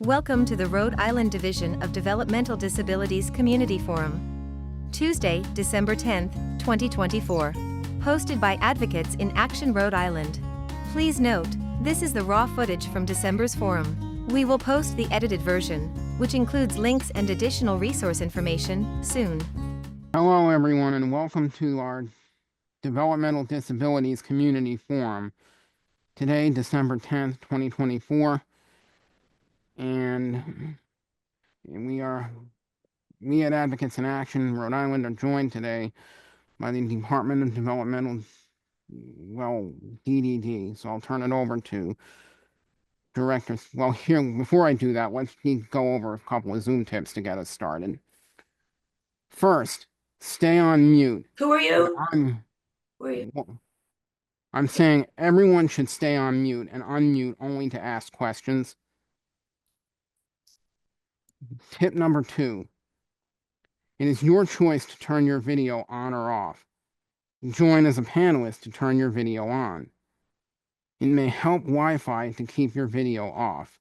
Welcome to the Rhode Island Division of Developmental Disabilities Community Forum. Tuesday, December 10th, 2024. Hosted by Advocates in Action Rhode Island. Please note, this is the raw footage from December's forum. We will post the edited version, which includes links and additional resource information, soon. Hello everyone and welcome to our Developmental Disabilities Community Forum. Today, December 10th, 2024. And we at Advocates in Action Rhode Island are joined today by the Department of Developmental, DDD. So I'll turn it over to directors. Well, here, before I do that, let's go over a couple of Zoom tips to get us started. First, stay on mute. Who are you? Who are you? I'm saying everyone should stay on mute and unmute only to ask questions. Tip number 2. It is your choice to turn your video on or off. Join as a panelist to turn your video on. It may help Wi-Fi to keep your video off.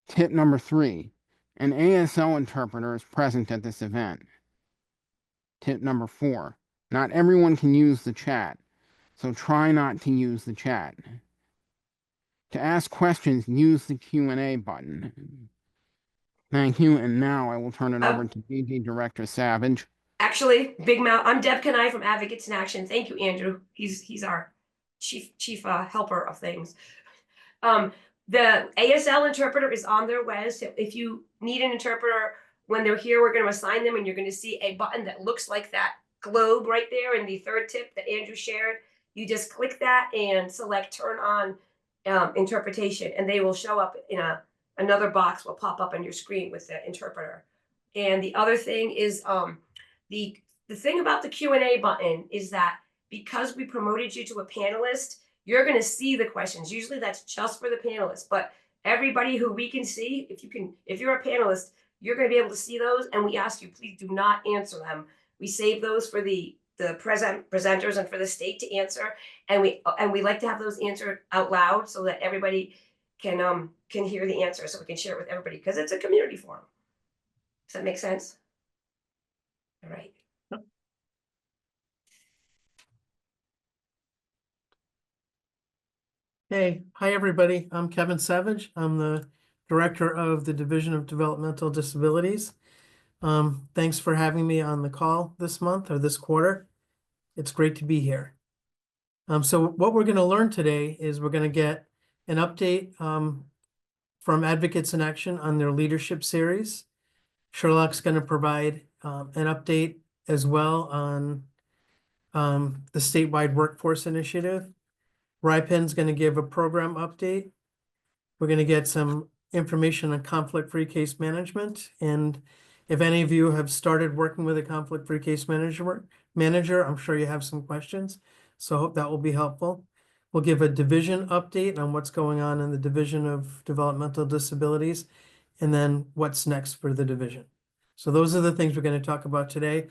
Tip number 3. An ASL interpreter is present at this event. Tip number 4. Not everyone can use the chat, so try not to use the chat. To ask questions, use the Q&A button. Thank you, and now I will turn it over to DD Director Savage. Actually, Big Mouth. I'm Deb Kenai from Advocates in Action. Thank you, Andrew. He's our chief helper of things. The ASL interpreter is on their way. So if you need an interpreter when they're here, we're going to assign them, and you're going to see a button that looks like that globe right there in the third tip that Andrew shared. You just click that and select turn on interpretation, and they will show up in another box will pop up on your screen with the interpreter. And the other thing is the thing about the Q&A button is that because we promoted you to a panelist, you're going to see the questions. Usually that's just for the panelists, but everybody who we can see, if you're a panelist, you're going to be able to see those, and we ask you, please do not answer them. We save those for the presenters and for the state to answer, and we like to have those answered out loud so that everybody can hear the answer, so we can share it with everybody, because it's a community forum. Does that make sense? All right. Hey, hi everybody. I'm Kevin Savage. I'm the Director of the Division of Developmental Disabilities. Thanks for having me on the call this month or this quarter. It's great to be here. So what we're going to learn today is we're going to get an update from Advocates in Action on their leadership series. Sherlock's going to provide an update as well on the statewide workforce initiative. Rypen's going to give a program update. We're going to get some information on conflict-free case management. And if any of you have started working with a conflict-free case manager, I'm sure you have some questions. So I hope that will be helpful. We'll give a division update on what's going on in the Division of Developmental Disabilities, and then what's next for the division. So those are the things we're going to talk about today.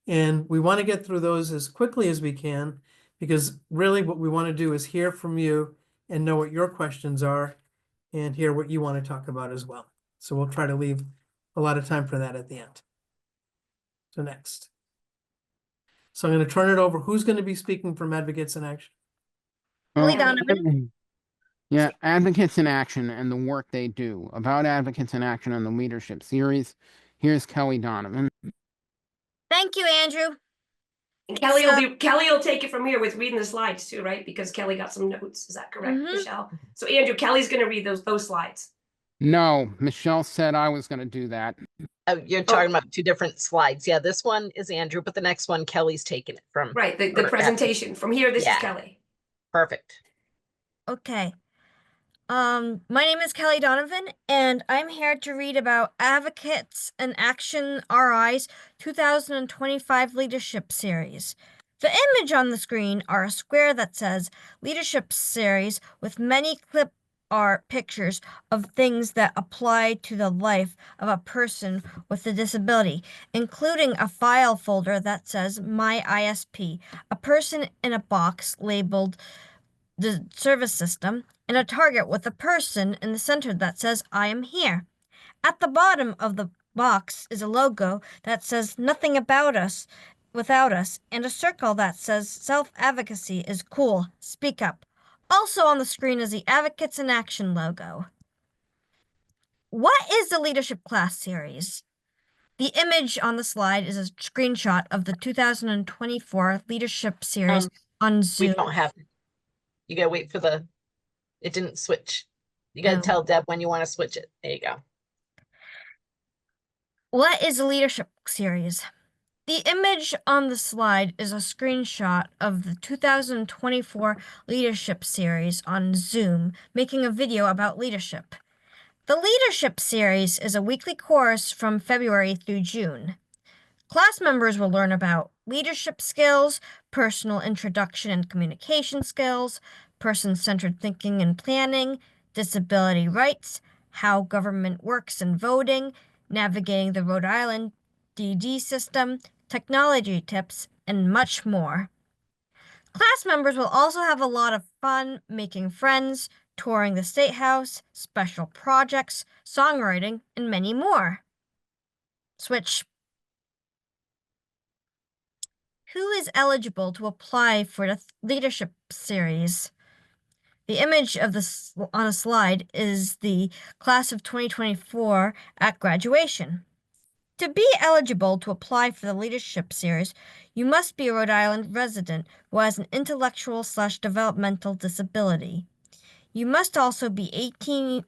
And we want to get through those as quickly as we can, because really what we want to do is hear from you and know what your questions are and hear what you want to talk about as well. So we'll try to leave a lot of time for that at the end. So next. So I'm going to turn it over. Who's going to be speaking from Advocates in Action? Kelly Donovan. Yeah, Advocates in Action and the work they do. About Advocates in Action and the leadership series, here's Kelly Donovan. Thank you, Andrew. And Kelly will take it from here with reading the slides too, right? Because Kelly got some notes. Is that correct, Michelle? So Andrew, Kelly's going to read those slides. No, Michelle said I was going to do that. Oh, you're talking about two different slides. Yeah, this one is Andrew, but the next one, Kelly's taking it from. Right, the presentation. From here, this is Kelly. Perfect. Okay. My name is Kelly Donovan, and I'm here to read about Advocates in Action RI's 2025 Leadership Series. The image on the screen are a square that says Leadership Series with many clip art pictures of things that apply to the life of a person with a disability, including a file folder that says My ISP, a person in a box labeled the service system, and a target with a person in the center that says, I am here. At the bottom of the box is a logo that says nothing about us without us, and a circle that says self-advocacy is cool, speak up. Also on the screen is the Advocates in Action logo. What is the Leadership Class Series? The image on the slide is a screenshot of the 2024 Leadership Series on We Zoom. don't have, you gotta wait for it didn't switch. You gotta Oh. tell Deb when you want to switch it. There you go. What is the Leadership Series? The image on the slide is a screenshot of the 2024 Leadership Series on Zoom, making a video about leadership. The Leadership Series is a weekly course from February through June. Class members will learn about leadership skills, personal introduction and communication skills, person-centered thinking and planning, disability rights, how government works and voting, navigating the Rhode Island DD system, technology tips, and much more. Class members will also have a lot of fun making friends, touring the State House, special projects, songwriting, and many more. Switch. Who is eligible to apply for the Leadership Series? The image of this on a slide is the class of 2024 at graduation. To be eligible to apply for the Leadership Series, you must be a Rhode Island resident who has an intellectual/developmental disability. You must also be 18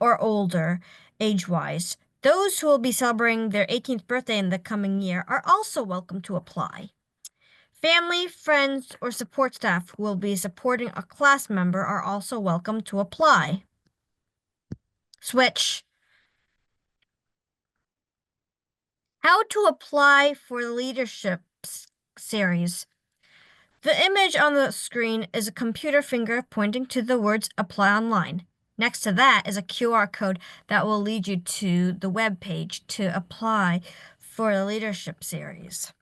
or older age-wise. Those who will be celebrating their 18th birthday in the coming year are also welcome to apply. Family, friends, or support staff who will be supporting a class member are also welcome to apply. Switch. How to apply for the Leadership Series. The image on the screen is a computer finger pointing to the words Apply Online. Next to that is a QR code that will lead you to the web page to apply for the Leadership Series.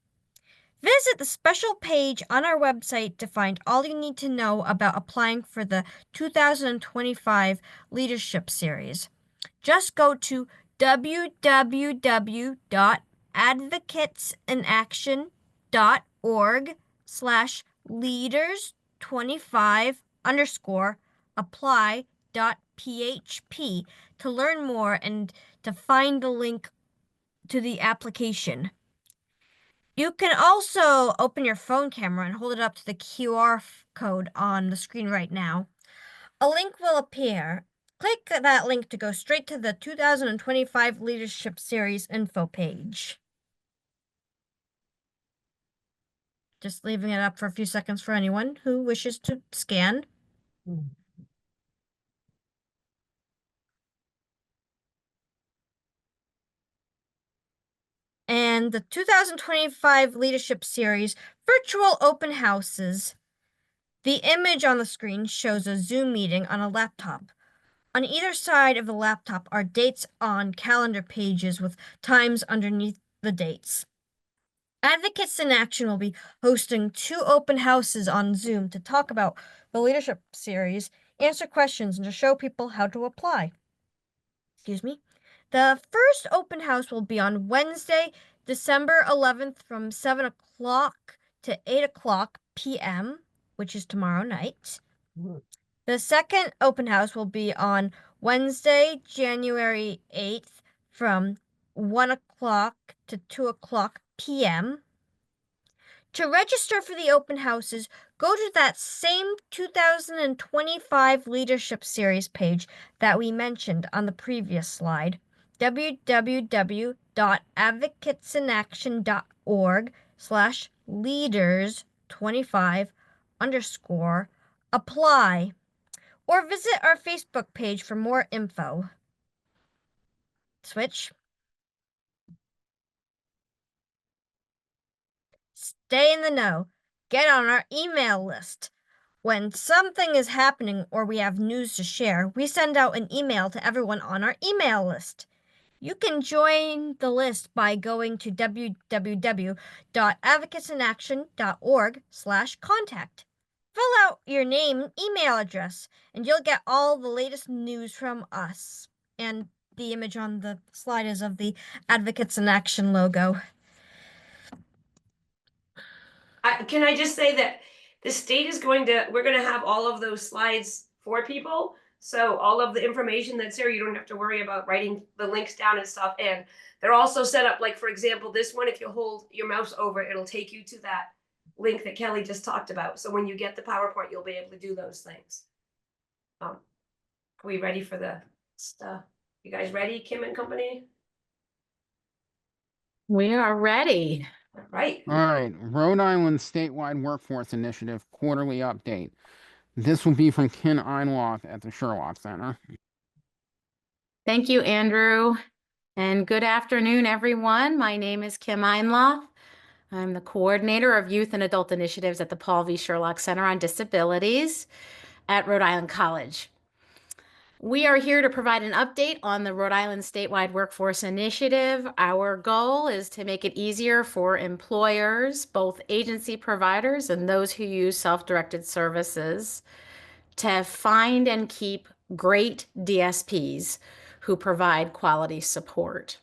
Visit the special page on our website to find all you need to know about applying for the 2025 Leadership Series. Just go to www.advocatesinAction.org/leaders25_apply.php to learn more and to find the link to the application. You can also open your phone camera and hold it up to the QR code on the screen right now. A link will appear. Click that link to go straight to the 2025 Leadership Series info page. Just leaving it up for a few seconds for anyone who wishes to scan. And the 2025 Leadership Series virtual open houses. The image on the screen shows a Zoom meeting on a laptop. On either side of the laptop are dates on calendar pages with times underneath the dates. Advocates in Action will be hosting 2 open houses on Zoom to talk about the Leadership Series, answer questions, and to show people how to apply. Excuse me. The first open house will be on Wednesday, December 11th from 7 o'clock to 8 o'clock p.m., which is tomorrow night. The second open house will be on Wednesday, January 8th from 1 o'clock to 2 o'clock p.m. To register for the open houses, go to that same 2025 Leadership Series page that we mentioned on the previous slide, www.advocatesinAction.org/leaders25_apply, or visit our Facebook page for more info. Switch. Stay in the know. Get on our email list. When something is happening or we have news to share, we send out an email to everyone on our email list. You can join the list by going to www.advocatesinaction.org/contact. fill out your name and email address, and you'll get all the latest news from us. And the image on the slide is of the Advocates in Action logo. Can I just say that the state is we're going to have all of those slides for people. So all of the information that's there, you don't have to worry about writing the links down and stuff. And they're also set up, like, for example, this one, if you hold your mouse over, it'll take you to that link that Kelly just talked about. So when you get the PowerPoint, you'll be able to do those things. Are we ready for the stuff? You guys ready, Kim and company? We are ready. Right. All right, Rhode Island Statewide Workforce Initiative quarterly update. This will be from Ken Einloff at the Sherlock Center. Thank you, Andrew. And good afternoon, everyone. My name is Kim Einloff. I'm the coordinator of Youth and Adult Initiatives at the Paul V. Sherlock Center on Disabilities at Rhode Island College. We are here to provide an update on the Rhode Island Statewide Workforce Initiative. Our goal is to make it easier for employers, both agency providers and those who use self-directed services, to find and keep great DSPs who provide quality support.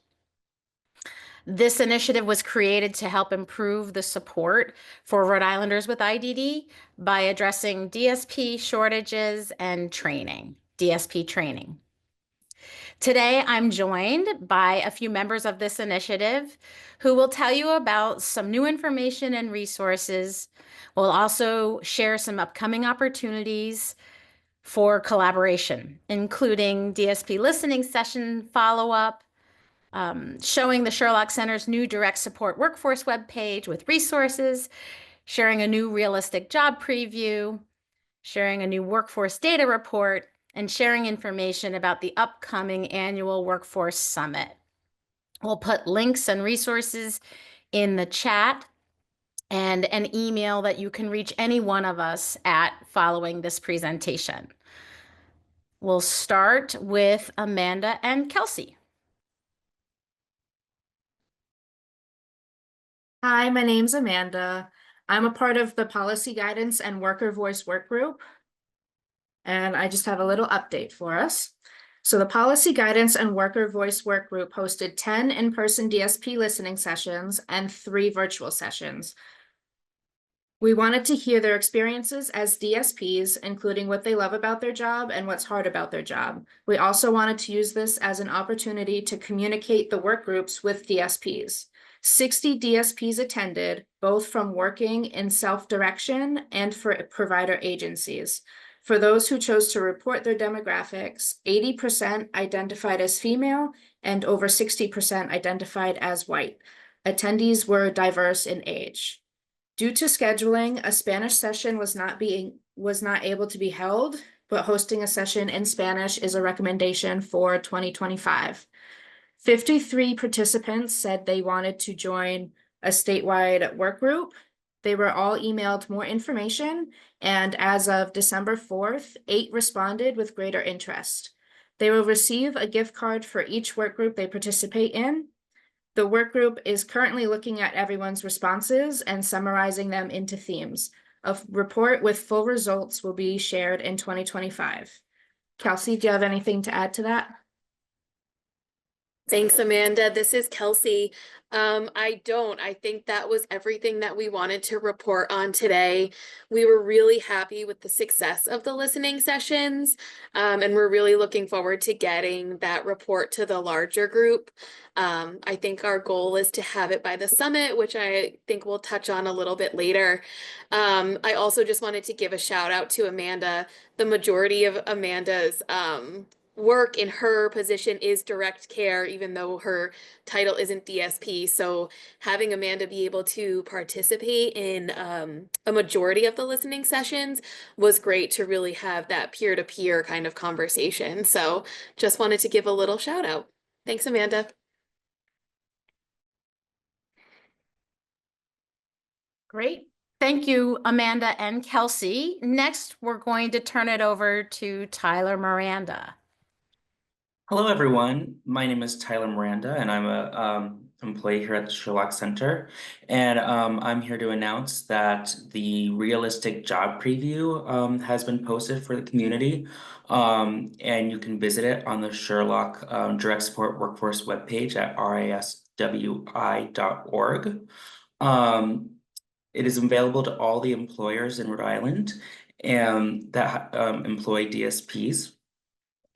This initiative was created to help improve the support for Rhode Islanders with IDD by addressing DSP shortages and training, DSP training. Today, I'm joined by a few members of this initiative who will tell you about some new information and resources. We'll also share some upcoming opportunities for collaboration, including DSP listening session follow-up, showing the Sherlock Center's new direct support workforce webpage with resources, sharing a new realistic job preview, sharing a new workforce data report, and sharing information about the upcoming annual Workforce Summit. We'll put links and resources in the chat and an email that you can reach any one of us at following this presentation. We'll start with Amanda and Kelsey. Hi, my name's Amanda. I'm a part of the Policy Guidance and Worker Voice Work Group. And I just have a little update for us. So the Policy Guidance and Worker Voice Work Group hosted 10 in-person DSP listening sessions and 3 virtual sessions. We wanted to hear their experiences as DSPs, including what they love about their job and what's hard about their job. We also wanted to use this as an opportunity to communicate the work groups with DSPs. 60 DSPs attended, both from working in self-direction and for provider agencies. For those who chose to report their demographics, 80% identified as female and over 60% identified as white. Attendees were diverse in age. Due to scheduling, a Spanish session was not able to be held, but hosting a session in Spanish is a recommendation for 2025. 53 participants said they wanted to join a statewide work group. They were all emailed more information, and as of December 4th, 8 responded with greater interest. They will receive a gift card for each work group they participate in. The work group is currently looking at everyone's responses and summarizing them into themes. A report with full results will be shared in 2025. Kelsey, do you have anything to add to that? Thanks, Amanda. This is Kelsey. I think that was everything that we wanted to report on today. We were really happy with the success of the listening sessions, and we're really looking forward to getting that report to the larger group. I think our goal is to have it by the summit, which I think we'll touch on a little bit later. I also just wanted to give a shout out to Amanda. The majority of Amanda's work in her position is direct care, even though her title isn't DSP. So having Amanda be able to participate in a majority of the listening sessions was great to really have that peer-to-peer kind of conversation. So just wanted to give a little shout out. Thanks, Amanda. Great. Thank you, Amanda and Kelsey. Next, we're going to turn it over to Tyler Miranda. Hello, everyone. My name is Tyler Miranda, and I'm employee here at the Sherlock Center, and I'm here to announce that the realistic job preview has been posted for the community, and you can visit it on the Sherlock Direct Support Workforce webpage at riswi.org. It is available to all the employers in Rhode Island and that employ DSPs.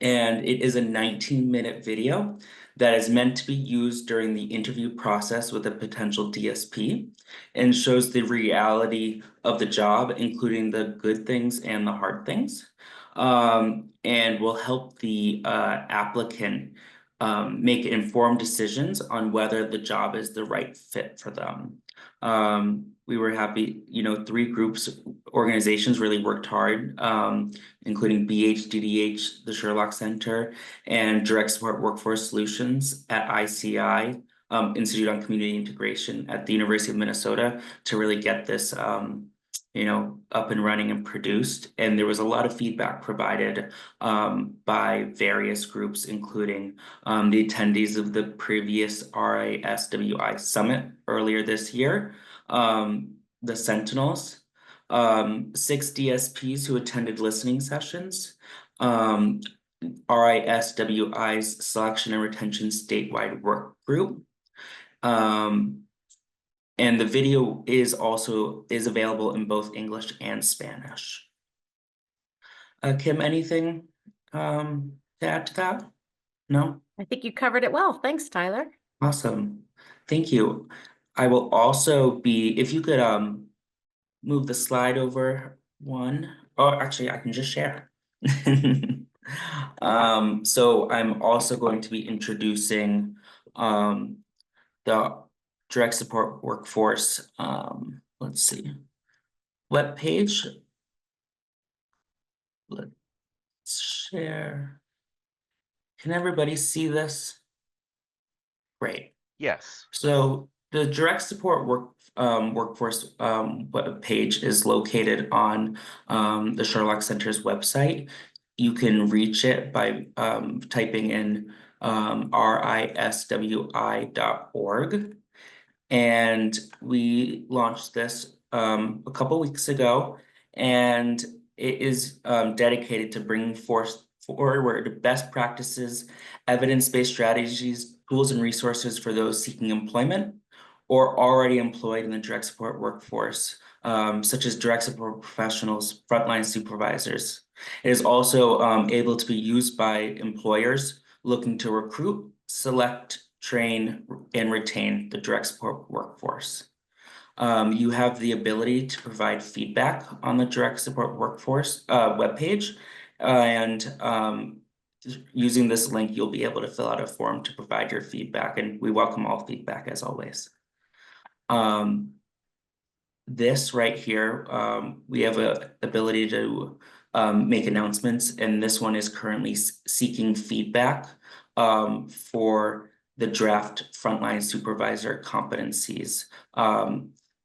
And it is a 19-minute video that is meant to be used during the interview process with a potential DSP and shows the reality of the job, including the good things and the hard things, and will help the applicant make informed decisions on whether the job is the right fit for them. We were happy, 3 organizations really worked hard, including BHDDH, the Sherlock Center, and Direct Support Workforce Solutions at ICI, Institute on Community Integration at the University of Minnesota, to really get this, up and running and produced. And there was a lot of feedback provided by various groups, including the attendees of the previous RISWI Summit earlier this year, the Sentinels, 6 DSPs who attended listening sessions, RISWI's Selection and Retention Statewide Work Group. And the video is available in both English and Spanish. Kim, anything to add to that? No? I think you covered it well. Thanks, Tyler. Awesome. Thank you. I will also be, if you could move the slide over one. Oh, actually, I can just share. So I'm also going to be introducing the Direct Support Workforce, let's see, webpage. Let's share. Can everybody see this? Great. Yes. So the Direct Support Workforce webpage is located on the Sherlock Center's website. You can reach it by typing in riswi.org. And we launched this a couple weeks ago, and it is dedicated to bringing forward best practices, evidence-based strategies, tools, and resources for those seeking employment or already employed in the direct support workforce, such as direct support professionals, frontline supervisors. It is also able to be used by employers looking to recruit, select, train, and retain the direct support workforce. You have the ability to provide feedback on the direct support workforce webpage, and using this link, you'll be able to fill out a form to provide your feedback, and we welcome all feedback as always. This right here, we have a ability to make announcements, and this one is currently seeking feedback for the draft frontline supervisor competencies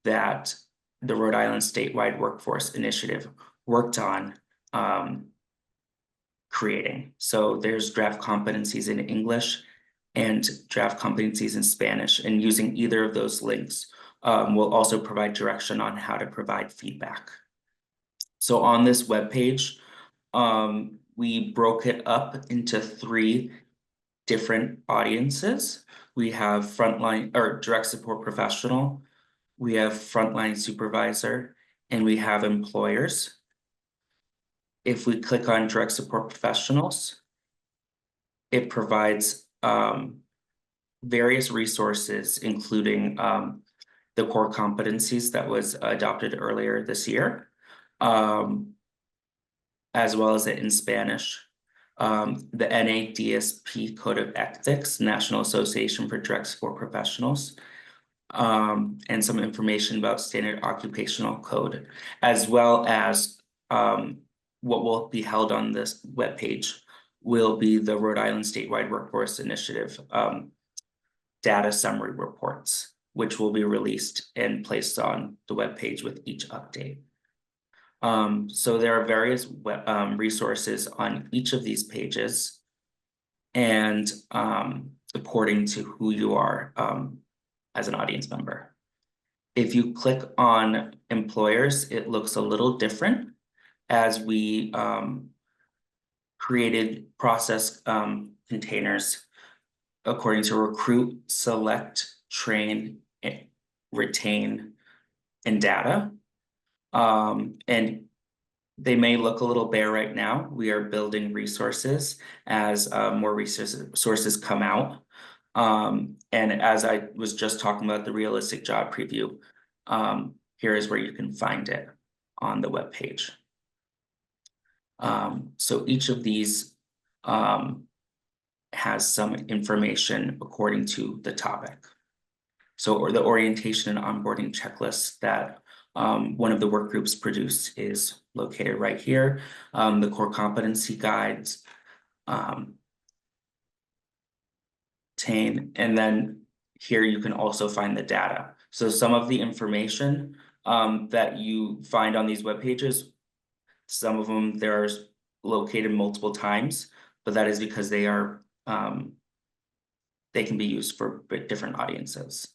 that the Rhode Island Statewide Workforce Initiative worked on creating. So there's draft competencies in English and draft competencies in Spanish, and using either of those links will also provide direction on how to provide feedback. So on this webpage, we broke it up into 3 different audiences. We have frontline or direct support professional, we have frontline supervisor, and we have employers. If we click on direct support professionals, it provides various resources, including the core competencies that was adopted earlier this year, as well as it in Spanish. The NADSP Code of Ethics, National Association for Direct Support Professionals, and some information about Standard Occupational Code, as well as what will be held on this webpage will be the Rhode Island Statewide Workforce Initiative data summary reports, which will be released and placed on the webpage with each update. So there are various resources on each of these pages, and according to who you are as an audience member. If you click on employers, it looks a little different as we created process containers according to recruit, select, train, retain, and data. And they may look a little bare right now. We are building resources as more resources come out. And as I was just talking about the realistic job preview, here is where you can find it on the web page. So each of these has some information according to the topic. So, or the orientation and onboarding checklist that one of the work groups produced is located right here. The core competency guides, and then here you can also find the data. So some of the information that you find on these web pages, some of them they're located multiple times, but that is because they are they can be used for different audiences.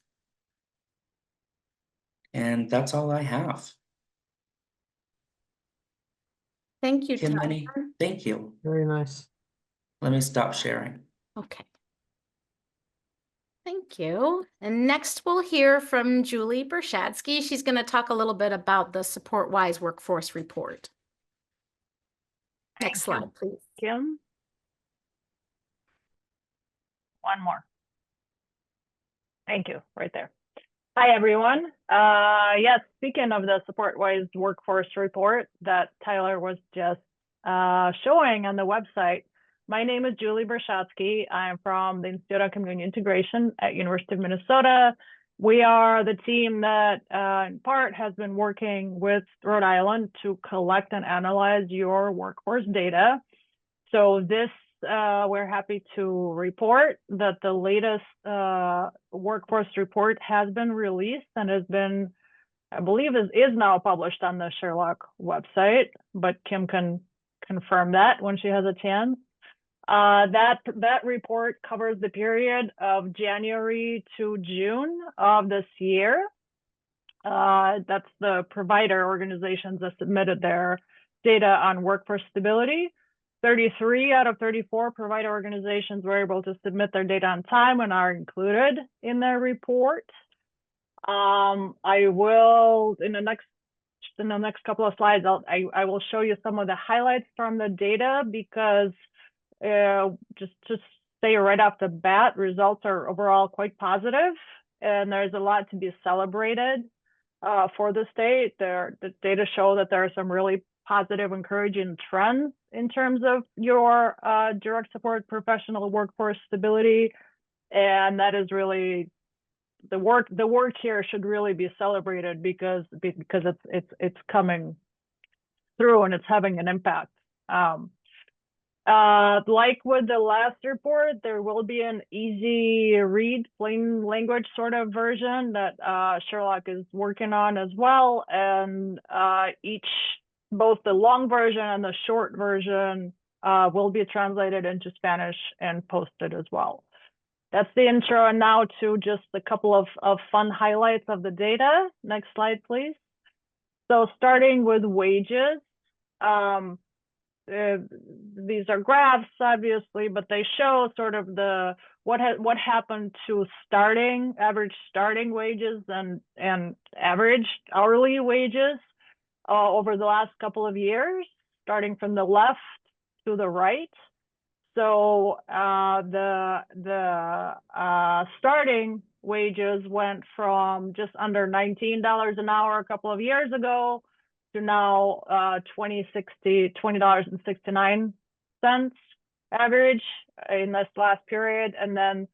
And that's all I have. Thank you, Kimani, Tyler. thank you. Very nice. Let me stop sharing. Okay. Thank you. And next we'll hear from Julie Bershadsky. She's going to talk a little bit about the SupportWise Workforce Report. Next slide, please. Kim. One more. Thank you, right there. Hi, everyone. Yes, speaking of the SupportWise Workforce Report that Tyler was just showing on the website, my name is Julie Bershadsky. I'm from the Institute of Community Integration at University of Minnesota. We are the team that in part has been working with Rhode Island to collect and analyze your workforce data. So this, we're happy to report that the latest workforce report has been released and has been, I believe, is now published on the Sherlock website, but Kim can confirm that when she has a chance. That report covers the period of January to June of this year. That's the provider organizations that submitted their data on workforce stability. 33 out of 34 provider organizations were able to submit their data on time and are included in their report. I will, in the next couple of slides, I will show you some of the highlights from the data because just to say right off the bat, results are overall quite positive, and there's a lot to be celebrated for the state. The data show that there are some really positive, encouraging trends in terms of your direct support professional workforce stability, and that is really the work here should really be celebrated because it's coming through and it's having an impact. Like with the last report, there will be an easy read, plain language sort of version that Sherlock is working on as well. And both the long version and the short version will be translated into Spanish and posted as well. That's the intro, and now to just a couple of fun highlights of the data. Next slide, please. So starting with wages. These are graphs, obviously, but they show sort of what happened to average starting wages and average hourly wages over the last couple of years, starting from the left to the right. So the starting wages went from just under $19 an hour a couple of years ago to now $20.69 average in this last period. And then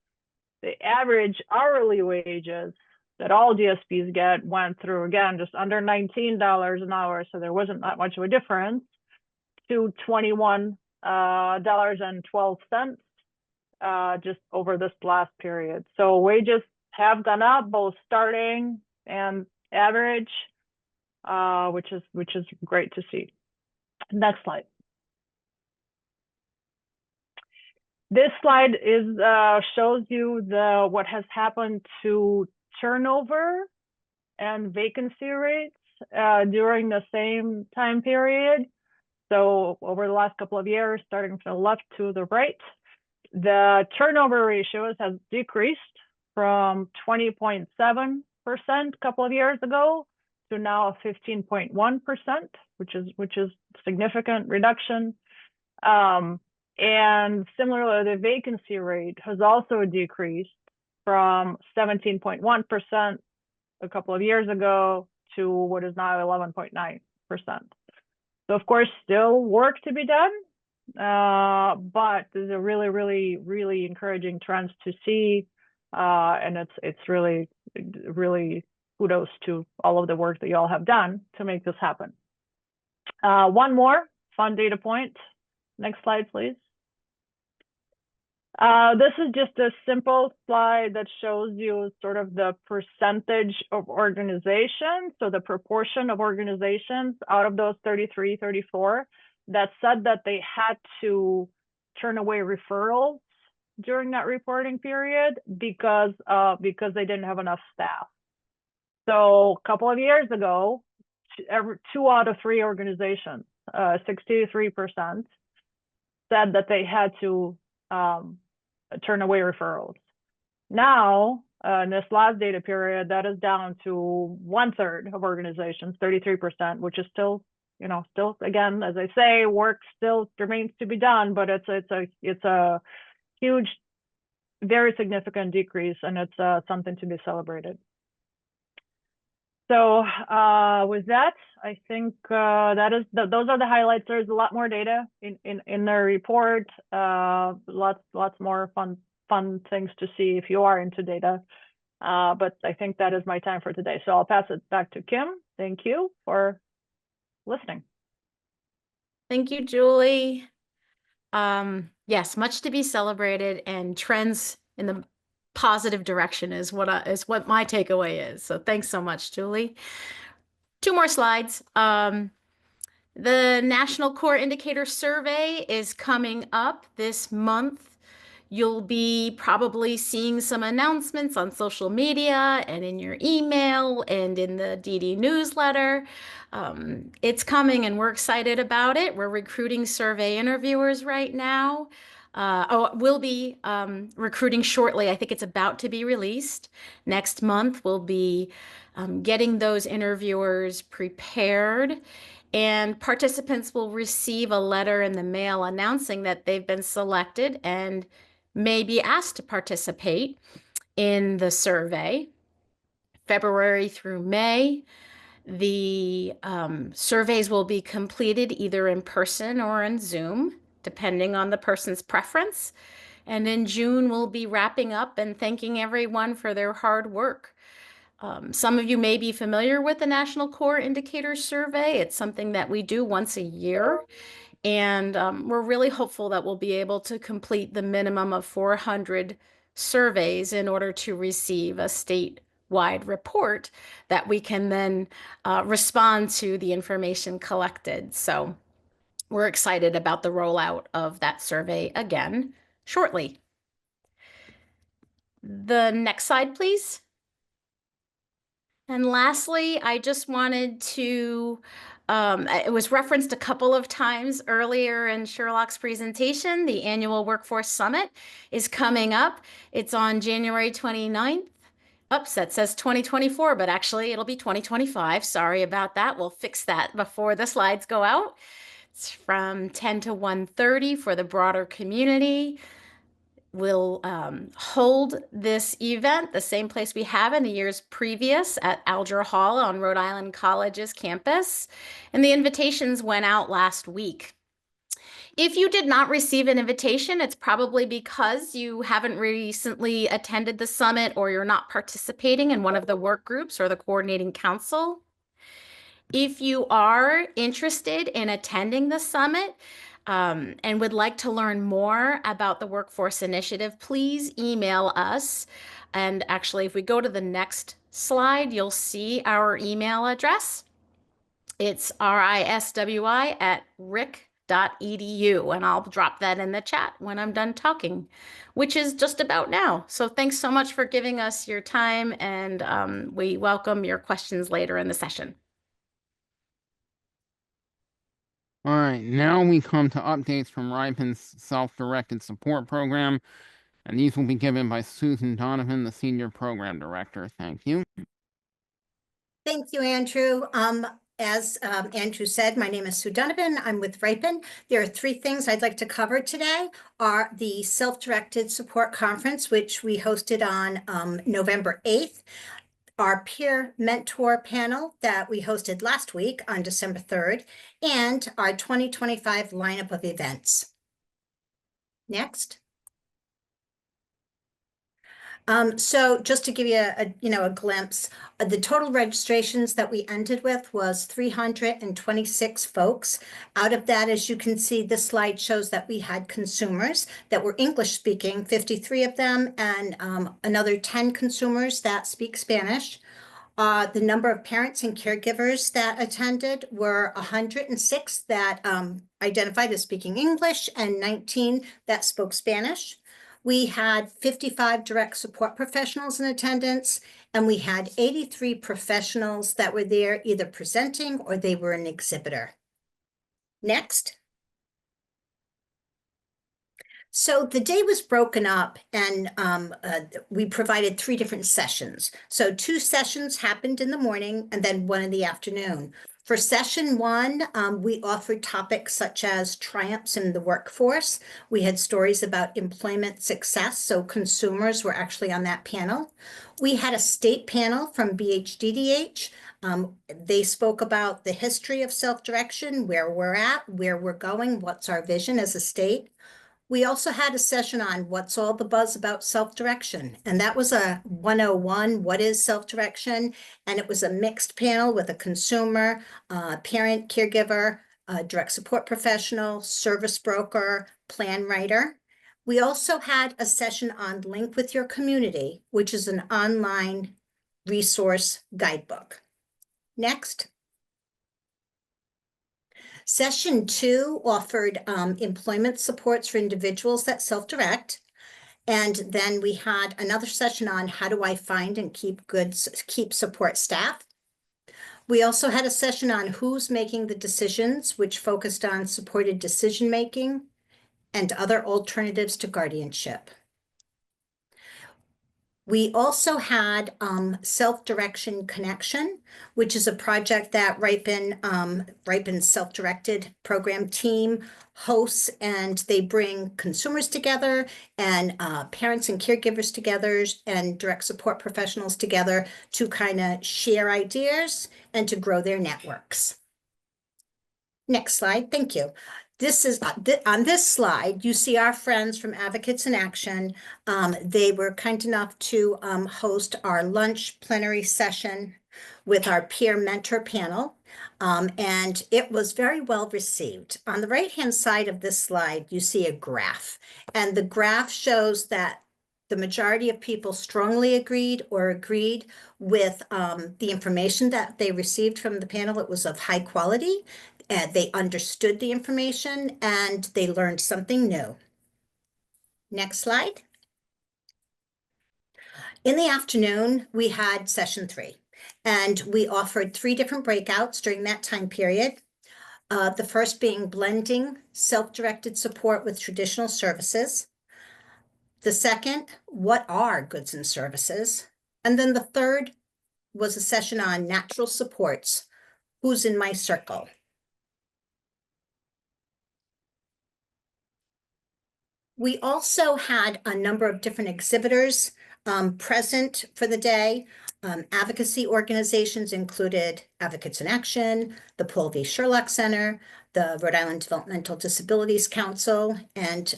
the average hourly wages that all DSPs get went through, again, just under $19 an hour. So there wasn't that much of a difference, to $21.12 just over this last period. So wages have gone up, both starting and average, which is great to see. Next slide. This slide shows you what has happened to turnover and vacancy rates during the same time period. So over the last couple of years, starting from the left to the right, the turnover ratios have decreased from 20.7% a couple of years ago to now 15.1%, which is significant reduction. And similarly, the vacancy rate has also decreased from 17.1% a couple of years ago to what is now 11.9%. So of course, still work to be done, but there's a really encouraging trends to see, and it's really kudos to all of the work that you all have done to make this happen. One more fun data point. Next slide, please. This is just a simple slide that shows you sort of the percentage of organizations, so the proportion of organizations out of those 33, 34 that said that they had to turn away referrals during that reporting period because they didn't have enough staff. So a couple of years ago, 2 out of 3 organizations, 63%, said that they had to turn away referrals. Now, in this last data period, that is down to 1/3 of organizations, 33%, which is still, still, again, as I say, work still remains to be done, but it's a huge, very significant decrease, and it's something to be celebrated. So with that, I think those are the highlights. There's a lot more data in the report. Lots more fun things to see if you are into data. But I think that is my time for today. So I'll pass it back to Kim. Thank you for listening. Thank you, Julie. Yes, much to be celebrated, and trends in the positive direction is what my takeaway is. So thanks so much, Julie. 2 more slides. The National Core Indicator Survey is coming up this month. You'll be probably seeing some announcements on social media and in your email and in the DD newsletter. It's coming and we're excited about it. We're recruiting survey interviewers right now. We'll be recruiting shortly. I think it's about to be released. Next month, we'll be getting those interviewers prepared, and participants will receive a letter in the mail announcing that they've been selected and may be asked to participate in the survey. February through May, the surveys will be completed either in person or in Zoom, depending on the person's preference. And in June, we'll be wrapping up and thanking everyone for their hard work. Some of you may be familiar with the National Core Indicator Survey. It's something that we do once a year. And we're really hopeful that we'll be able to complete the minimum of 400 surveys in order to receive a statewide report that we can then respond to the information collected. So we're excited about the rollout of that survey again shortly. The next slide, please. And lastly, I just wanted to, it was referenced a couple of times earlier in Sherlock's presentation. The annual Workforce Summit is coming up. It's on January 29th. Oops, that says 2024, but actually it'll be 2025. Sorry about that. We'll fix that before the slides go out. It's from 10 to 1:30 for the broader community. We'll hold this event the same place we have in the years previous at Alger Hall on Rhode Island College's campus, and the invitations went out last week. If you did not receive an invitation, it's probably because you haven't recently attended the summit or you're not participating in one of the work groups or the coordinating council. If you are interested in attending the summit, and would like to learn more about the Workforce Initiative, please email us. And actually, if we go to the next slide, you'll see our email address. It's riswi@ric and I'll drop that in the chat when I'm done talking, which is just about now. So thanks so much for giving us your time, and we welcome your questions later in the session. All right, now we come to updates from Ripen's self-directed support program, and these will be given by Susan Donovan, the Senior Program Director. Thank you. Thank you, Andrew. As Andrew said, my name is Sue Donovan. I'm with Ripen. There are 3 things I'd like to cover today. Are the Self-Directed Support Conference, which we hosted on November 8th, our peer mentor panel that we hosted last week on December 3rd, and our 2025 lineup of events. Next. So just to give you a glimpse, the total registrations that we ended with was 326 folks. Out of that, as you can see, this slide shows that we had consumers that were English speaking, 53 of them, and another 10 consumers that speak Spanish. The number of parents and caregivers that attended were 106 that identified as speaking English and 19 that spoke Spanish. We had 55 direct support professionals in attendance, and we had 83 professionals that were there either presenting or they were an exhibitor. Next. So the day was broken up, and we provided 3 different sessions. So 2 sessions happened in the morning and then 1 in the afternoon. For session 1, we offered topics such as triumphs in the workforce. We had stories about employment success, so consumers were actually on that panel. We had a state panel from BHDDH. They spoke about the history of self-direction, where we're at, where we're going, what's our vision as a state. We also had a session on what's all the buzz about self-direction, and that was a 101, what is self-direction? And it was a mixed panel with a consumer, parent, caregiver, direct support professional, service broker, plan writer. We also had a session on Link with Your Community, which is an online resource guidebook. Next. Session 2 offered employment supports for individuals that self-direct. And then we had another session on how do I find and keep support staff. We also had a session on who's making the decisions, which focused on supported decision-making and other alternatives to guardianship. We also had Self-Direction Connection, which is a project that Ripen's self-directed program team hosts, and they bring consumers together and parents and caregivers together and direct support professionals together to kind of share ideas and to grow their networks. Next slide, thank you. This is on this slide, you see our friends from Advocates in Action. They were kind enough to host our lunch plenary session with our peer mentor panel, and it was very well received. On the right-hand side of this slide, you see a graph, and the graph shows that the majority of people strongly agreed with the information that they received from the panel. It was of high quality. They understood the information and they learned something new. Next slide. In the afternoon, we had session 3, and we offered 3 different breakouts during that time period. The first being blending self-directed support with traditional services. The second, what are goods and services? And then the third was a session on natural supports. Who's in my circle? We also had a number of different exhibitors present for the day. Advocacy organizations included Advocates in Action, the Paul V. Sherlock Center, the Rhode Island Developmental Disabilities Council, and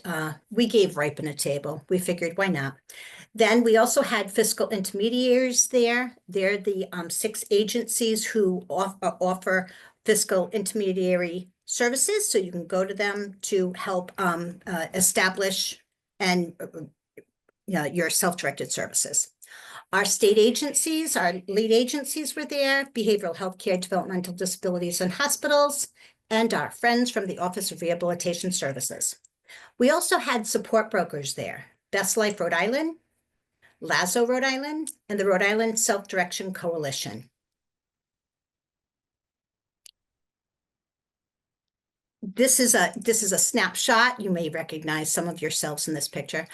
we gave Ripen a table. We figured, why not? Then we also had fiscal intermediaries there. They're the 6 agencies who offer fiscal intermediary services, so you can go to them to help establish and your self-directed services. Our state agencies, our lead agencies were there: behavioral health care, developmental disabilities and hospitals, and our friends from the Office of Rehabilitation Services. We also had support brokers there, Best Life Rhode Island, Lazo Rhode Island, and the Rhode Island Self-Direction Coalition. This is a snapshot. You may recognize some of yourselves in this picture.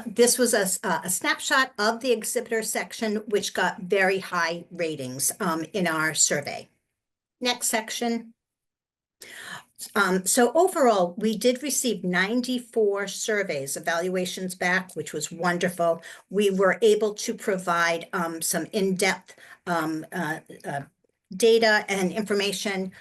This was a snapshot of the exhibitor section, which got very high ratings in our survey. Next section. So overall, we did receive 94 surveys, evaluations back, which was wonderful. We were able to provide some in-depth data and information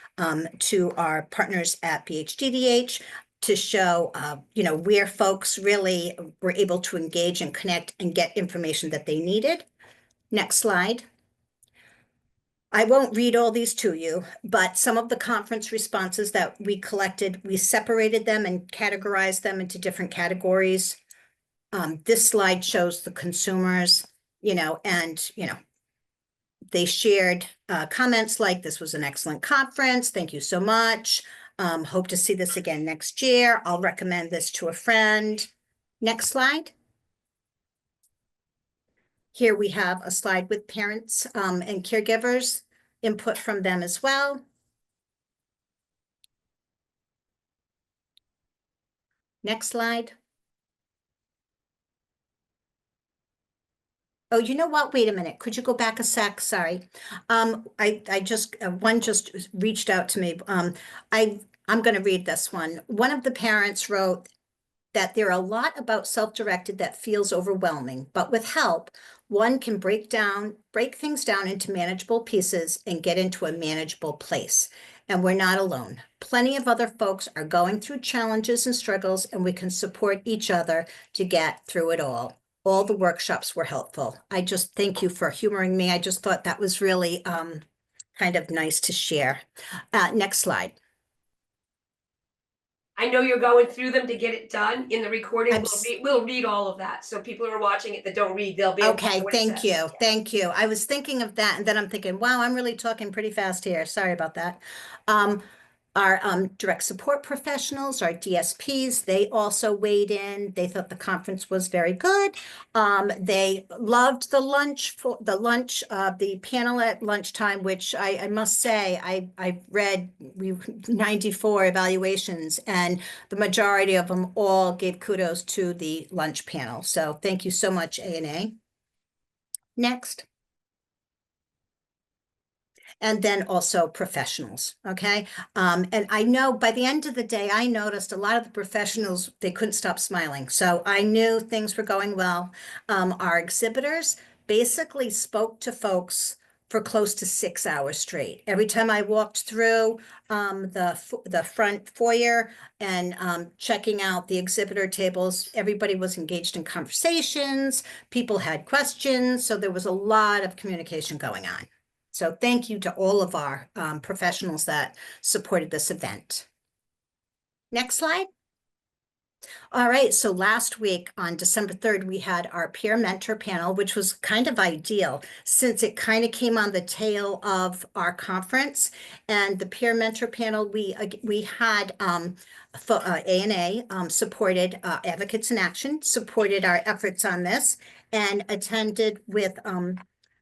to our partners at BHDDH to show, where folks really were able to engage and connect and get information that they needed. Next slide. I won't read all these to you, but some of the conference responses that we collected, we separated them and categorized them into different categories. This slide shows the consumers, they shared comments like, this was an excellent conference. Thank you so much. Hope to see this again next year. I'll recommend this to a friend. Next slide. Here we have a slide with parents and caregivers, input from them as well. Next slide. Oh, you know what? Wait a minute. Could you go back a sec? Sorry. I just, one just reached out to me. I'm going to read this one. One of the parents wrote that there are a lot about self-directed that feels overwhelming, but with help, one can break things down into manageable pieces and get into a manageable place. And we're not alone. Plenty of other folks are going through challenges and struggles, and we can support each other to get through it all. All the workshops were helpful. I just thank you for humoring me. I just thought that was really kind of nice to share. Next slide. I know you're going through them to get it done in the recording. I'm We'll read all of that. So people who are watching it that don't read, they'll be able to Okay, know what it thank says. you. Yeah. Thank you. I was thinking of that, and then I'm thinking, wow, I'm really talking pretty fast here. Sorry about that. Our direct support professionals, our DSPs, they also weighed in. They thought the conference was very good. They loved the panel at lunchtime, which I must say, I read 94 evaluations, and the majority of them all gave kudos to the lunch panel. So thank you so much, A&A. Next. And then also professionals, okay? And I know by the end of the day, I noticed a lot of the professionals, they couldn't stop smiling. So I knew things were going well. Our exhibitors basically spoke to folks for close to 6 hours straight. Every time I walked through the front foyer and checking out the exhibitor tables, everybody was engaged in conversations. People had questions. So there was a lot of communication going on. So thank you to all of our professionals that supported this event. Next slide. All right, so last week on December 3rd, we had our peer mentor panel, which was kind of ideal since it kind of came on the tail of our conference. And the peer mentor panel, we had A&A supported Advocates in Action, supported our efforts on this, and attended with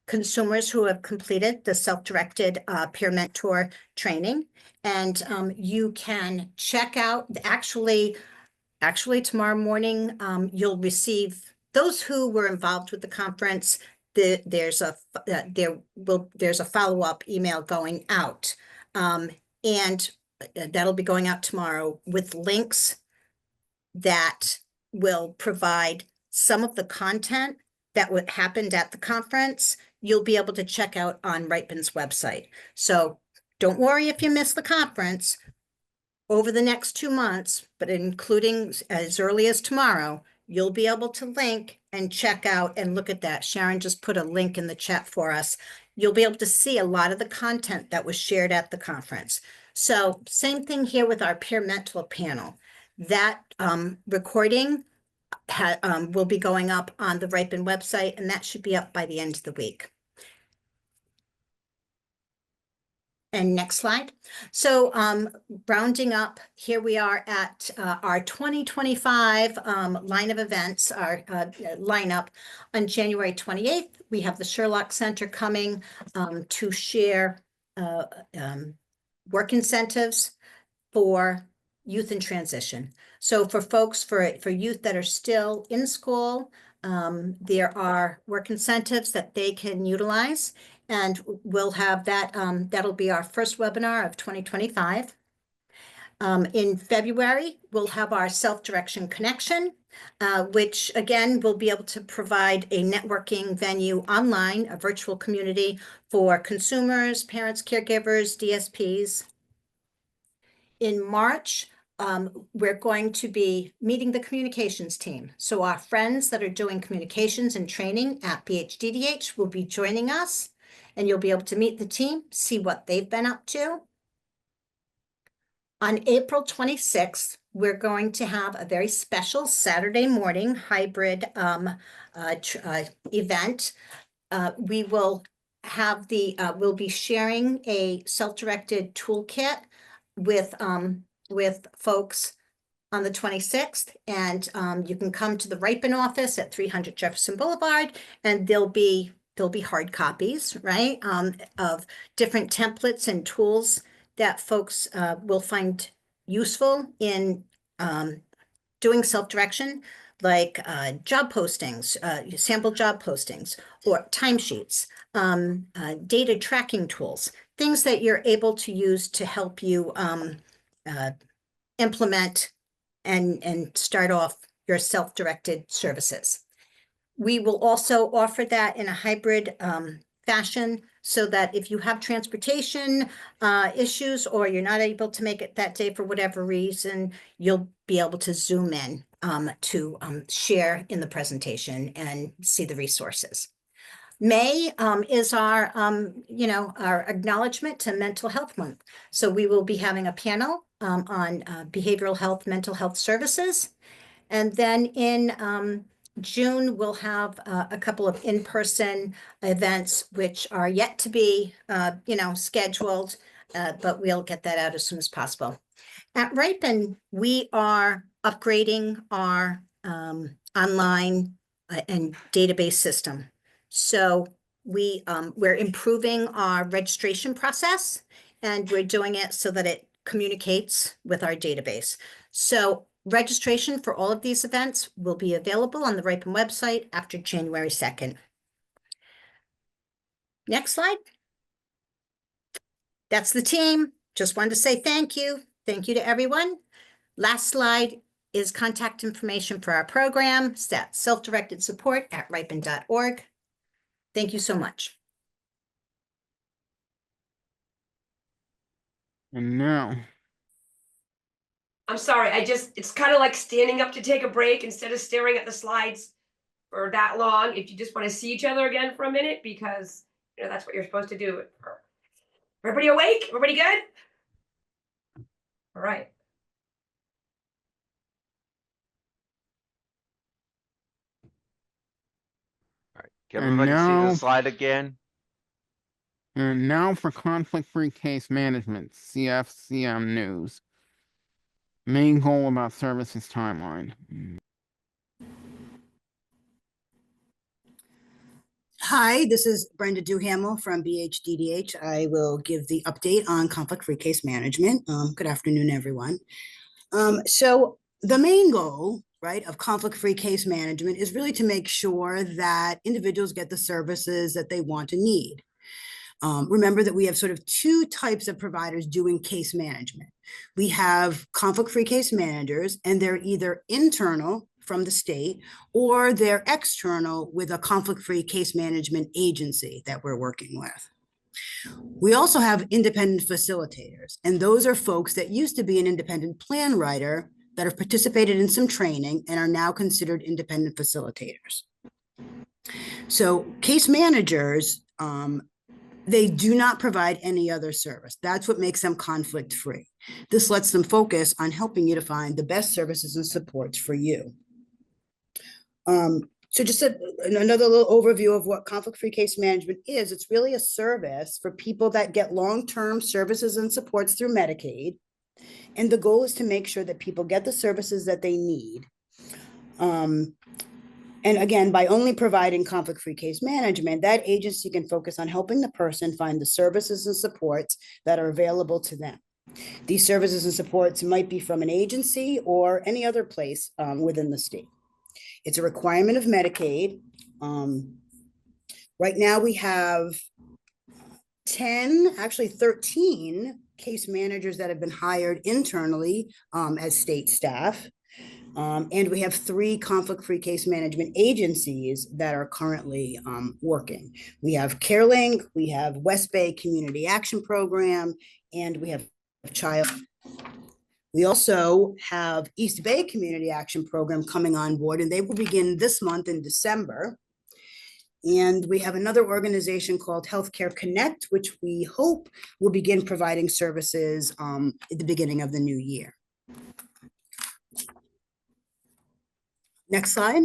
consumers who have completed the self-directed peer mentor training. And you can check out, actually tomorrow morning, you'll receive, those who were involved with the conference, there's a follow-up email going out. And that'll be going out tomorrow with links that will provide some of the content that what happened at the conference. You'll be able to check out on Ripen's website. So don't worry if you miss the conference. Over the next 2 months, but including as early as tomorrow, you'll be able to link and check out and look at that. Sharon just put a link in the chat for us. You'll be able to see a lot of the content that was shared at the conference. So same thing here with our peer mentor panel. That recording will be going up on the Ripen website, and that should be up by the end of the week. And next slide. So rounding up, here we are at our 2025 line of events, our lineup. On January 28th, we have the Sherlock Center coming to share work incentives for youth in transition. So for folks, for youth that are still in school, there are work incentives that they can utilize. And we'll have that, that'll be our first webinar of 2025. In February, we'll have our self-direction connection, which again, will be able to provide a networking venue online, a virtual community for consumers, parents, caregivers, DSPs. In March, we're going to be meeting the communications team. So our friends that are doing communications and training at BHDDH will be joining us, and you'll be able to meet the team, see what they've been up to. On April 26th, we're going to have a very special Saturday morning hybrid event. We will have we'll be sharing a self-directed toolkit with folks on the 26th, and you can come to the Ripon office at 300 Jefferson Boulevard, and there'll be hard copies, right, of different templates and tools that folks will find useful in doing self-direction, like job postings, sample job postings, or timesheets, data tracking tools, things that you're able to use to help you implement and start off your self-directed services. We will also offer that in a hybrid fashion, so that if you have transportation issues or you're not able to make it that day for whatever reason, you'll be able to Zoom in to share in the presentation and see the resources. May is our, our acknowledgement to Mental Health Month. So we will be having a panel on behavioral health, mental health services. And then in June, we'll have a couple of in-person events, which are yet to be, scheduled, but we'll get that out as soon as possible. At Ripon, we are upgrading our online and database system. So we're improving our registration process, and we're doing it so that it communicates with our database. So registration for all of these events will be available on the Ripon website after January 2nd. Next slide. That's the team. Just wanted to say thank you. Thank you to everyone. Last slide is contact information for our program, self-directed support at ripon.org. Thank you so much. And now, I'm sorry, it's kind of like standing up to take a break instead of staring at the slides for that long. If you just want to see each other again for a minute, because that's what you're supposed to do. Everybody awake? Everybody good? All right. All right. Can everybody see the slide again? And now for conflict-free case management, CFCM news. Main goal about services timeline. Hi, this is Brenda Duhamel from BHDDH. I will give the update on conflict-free case management. Good afternoon, everyone. So the main goal, right, of conflict-free case management is really to make sure that individuals get the services that they want and need. Remember that we have sort of two types of providers doing case management. We have conflict-free case managers, and they're either internal from the state, or they're external with a conflict-free case management agency that we're working with. We also have independent facilitators, and those are folks that used to be an independent plan writer that have participated in some training and are now considered independent facilitators. So case managers, they do not provide any other service. That's what makes them conflict-free. This lets them focus on helping you to find the best services and supports for you. So just another little overview of what conflict-free case management is. It's really a service for people that get long-term services and supports through Medicaid. And the goal is to make sure that people get the services that they need. And again, by only providing conflict-free case management, that agency can focus on helping the person find the services and supports that are available to them. These services and supports might be from an agency or any other place within the state. It's a requirement of Medicaid. Right now we have 10, actually 13 case managers that have been hired internally as state staff. And we have 3 conflict-free case management agencies that are currently working. We have CareLink, we have West Bay Community Action Program, and we have Child. We also have East Bay Community Action Program coming on board, and they will begin this month in December. And we have another organization called Healthcare Connect, which we hope will begin providing services at the beginning of the new year. Next slide.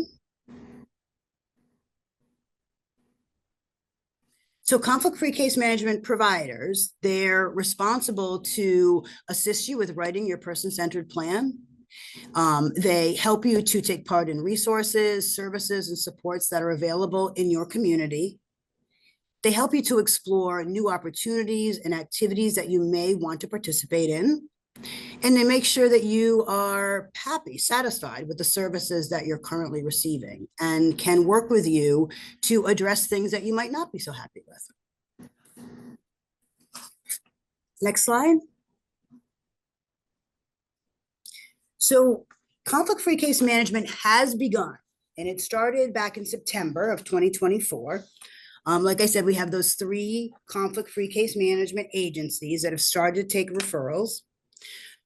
So conflict-free case management providers, they're responsible to assist you with writing your person-centered plan. They help you to take part in resources, services, and supports that are available in your community. They help you to explore new opportunities and activities that you may want to participate in. And they make sure that you are happy, satisfied with the services that you're currently receiving and can work with you to address things that you might not be so happy with. Next slide. So conflict-free case management has begun, and it started back in September of 2024. Like I said, we have those 3 conflict-free case management agencies that have started to take referrals.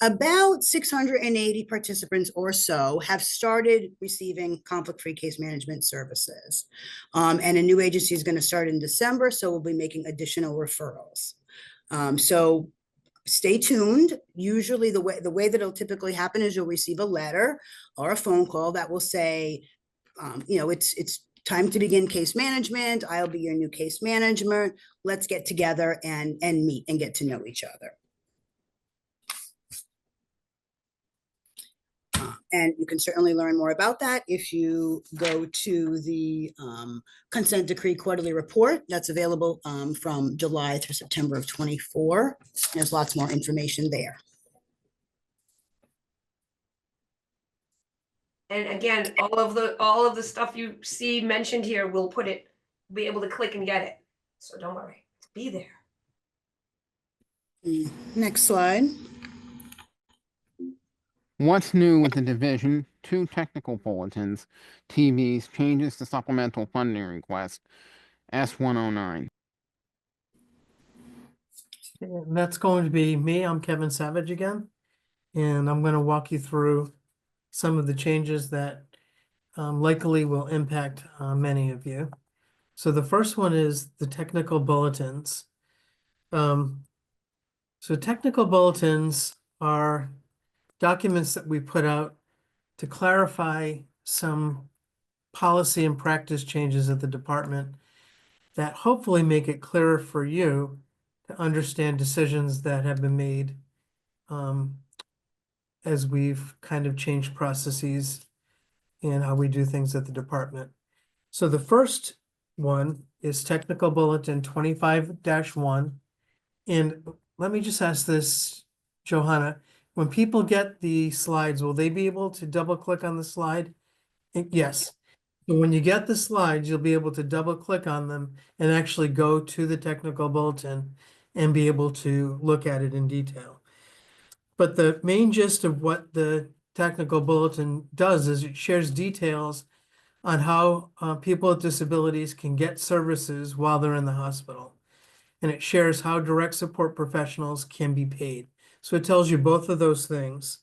About 680 participants or so have started receiving conflict-free case management services. And a new agency is going to start in December, so we'll be making additional referrals. So stay tuned. Usually the way that it'll typically happen is you'll receive a letter or a phone call that will say, it's time to begin case management. I'll be your new case manager. Let's get together and meet and get to know each other. And you can certainly learn more about that if you go to the consent decree quarterly report that's available from July through September of 24. There's lots more information there. And again, all of the stuff you see mentioned here, we'll be able to click and get it. So don't worry, be there. Next slide. What's new with the division? 2 technical bulletins, TVs, changes to supplemental funding request, S109. And that's going to be me. I'm Kevin Savage again, and I'm going to walk you through some of the changes that likely will impact many of you. So the first one is the technical bulletins. So technical bulletins are documents that we put out to clarify some policy and practice changes at the department that hopefully make it clearer for you to understand decisions that have been made as we've kind of changed processes and how we do things at the department. So the first one is Technical Bulletin 25-1. And let me just ask this, Johanna, when people get the slides, will they be able to double click on the slide? Yes. So when you get the slides, you'll be able to double click on them and actually go to the technical bulletin and be able to look at it in detail. But the main gist of what the technical bulletin does is it shares details on how people with disabilities can get services while they're in the hospital. And it shares how direct support professionals can be paid. So it tells you both of those things.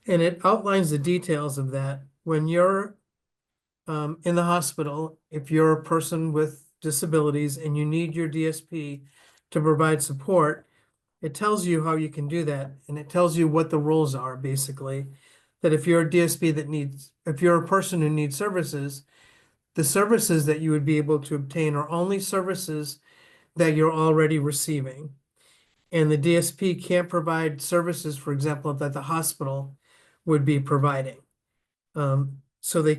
And it outlines the details of that. When you're in the hospital, if you're a person with disabilities and you need your DSP to provide support, it tells you how you can do that. And it tells you what the rules are, basically. That if you're a DSP if you're a person who needs services, the services that you would be able to obtain are only services that you're already receiving. And the DSP can't provide services, for example, that the hospital would be providing. So they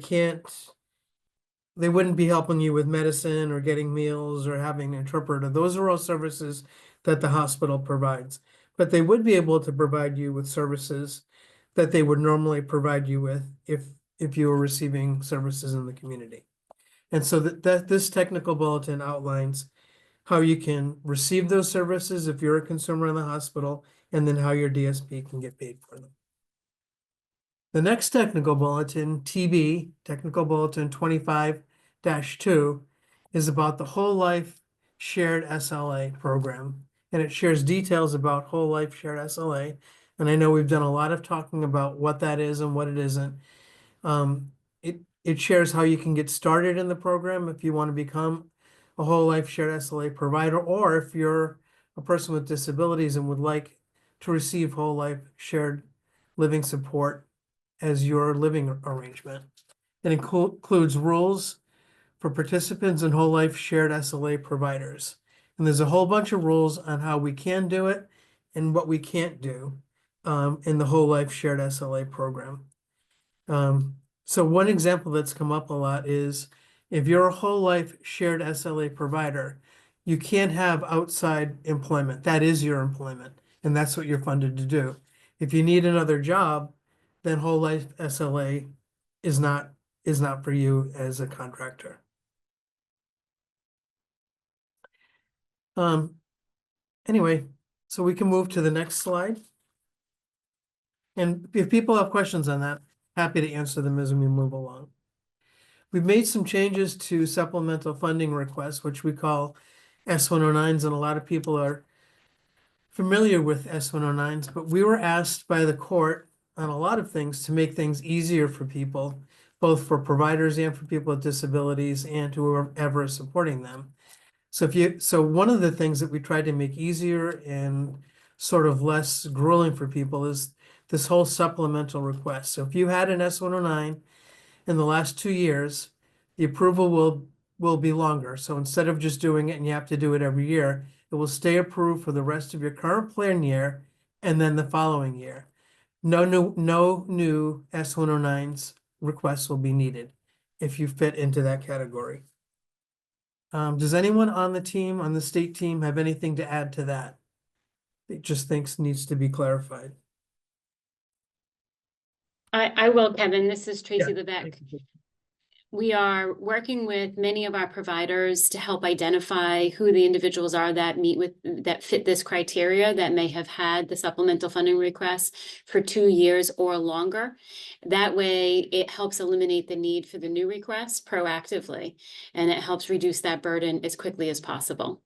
wouldn't be helping you with medicine or getting meals or having an interpreter. Those are all services that the hospital provides. But they would be able to provide you with services that they would normally provide you with if you were receiving services in the community. And so this technical bulletin outlines how you can receive those services if you're a consumer in the hospital, and then how your DSP can get paid for them. The next technical bulletin, TB, Technical Bulletin 25-2, is about the Whole Life Shared SLA program. And it shares details about Whole Life Shared SLA. And I know we've done a lot of talking about what that is and what it isn't. It shares how you can get started in the program if you want to become a Whole Life Shared SLA provider, or if you're a person with disabilities and would like to receive Whole Life Shared Living support as your living arrangement. It includes rules for participants in Whole Life Shared SLA providers. And there's a whole bunch of rules on how we can do it and what we can't do in the Whole Life Shared SLA program. So one example that's come up a lot is if you're a Whole Life Shared SLA provider, you can't have outside employment. That is your employment, and that's what you're funded to do. If you need another job, then Whole Life SLA is not for you as a contractor. Anyway, so we can move to the next slide. And if people have questions on that, happy to answer them as we move along. We've made some changes to supplemental funding requests, which we call S109s, and a lot of people are familiar with S109s, but we were asked by the court on a lot of things to make things easier for people, both for providers and for people with disabilities and whoever is supporting them. So one of the things that we tried to make easier and sort of less grueling for people is this whole supplemental request. So if you had an S109 in the last 2 years, the approval will be longer. So instead of just doing it and you have to do it every year, it will stay approved for the rest of your current plan year and then the following year. No new S109s requests will be needed if you fit into that category. Does anyone on the team, on the state team, have anything to add to that? It just thinks needs to be clarified. I will, Kevin. This is Tracy Yeah. Levesque. We are working with many of our providers to help identify who the individuals are that that fit this criteria, that may have had the supplemental funding request for 2 years or longer. That way, it helps eliminate the need for the new request proactively, and it helps reduce that burden as quickly as possible.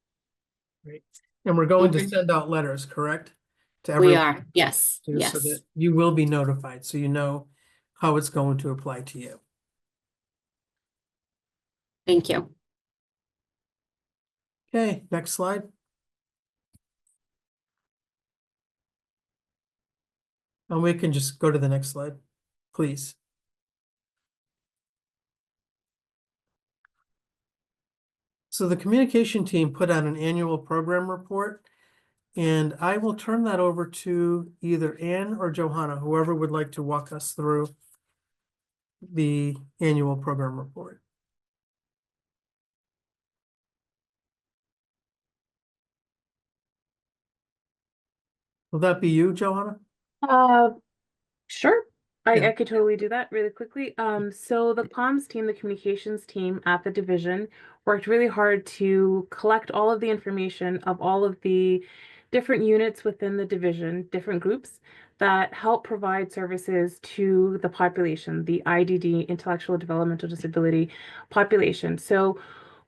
Great. And we're going to send out letters, correct? To We everyone, are, yes, so yes. that you will be notified, so you know how it's going to apply to you. Thank you. Okay, next slide. And we can just go to the next slide, please. So the communication team put out an annual program report, and I will turn that over to either Ann or Johanna, whoever would like to walk us through the annual program report. Will that be you, Johanna? Sure. Yeah. I could totally do that really quickly. So the comms team, the communications team at the division worked really hard to collect all of the information of all of the different units within the division, different groups that help provide services to the population, the IDD, intellectual developmental disability population. So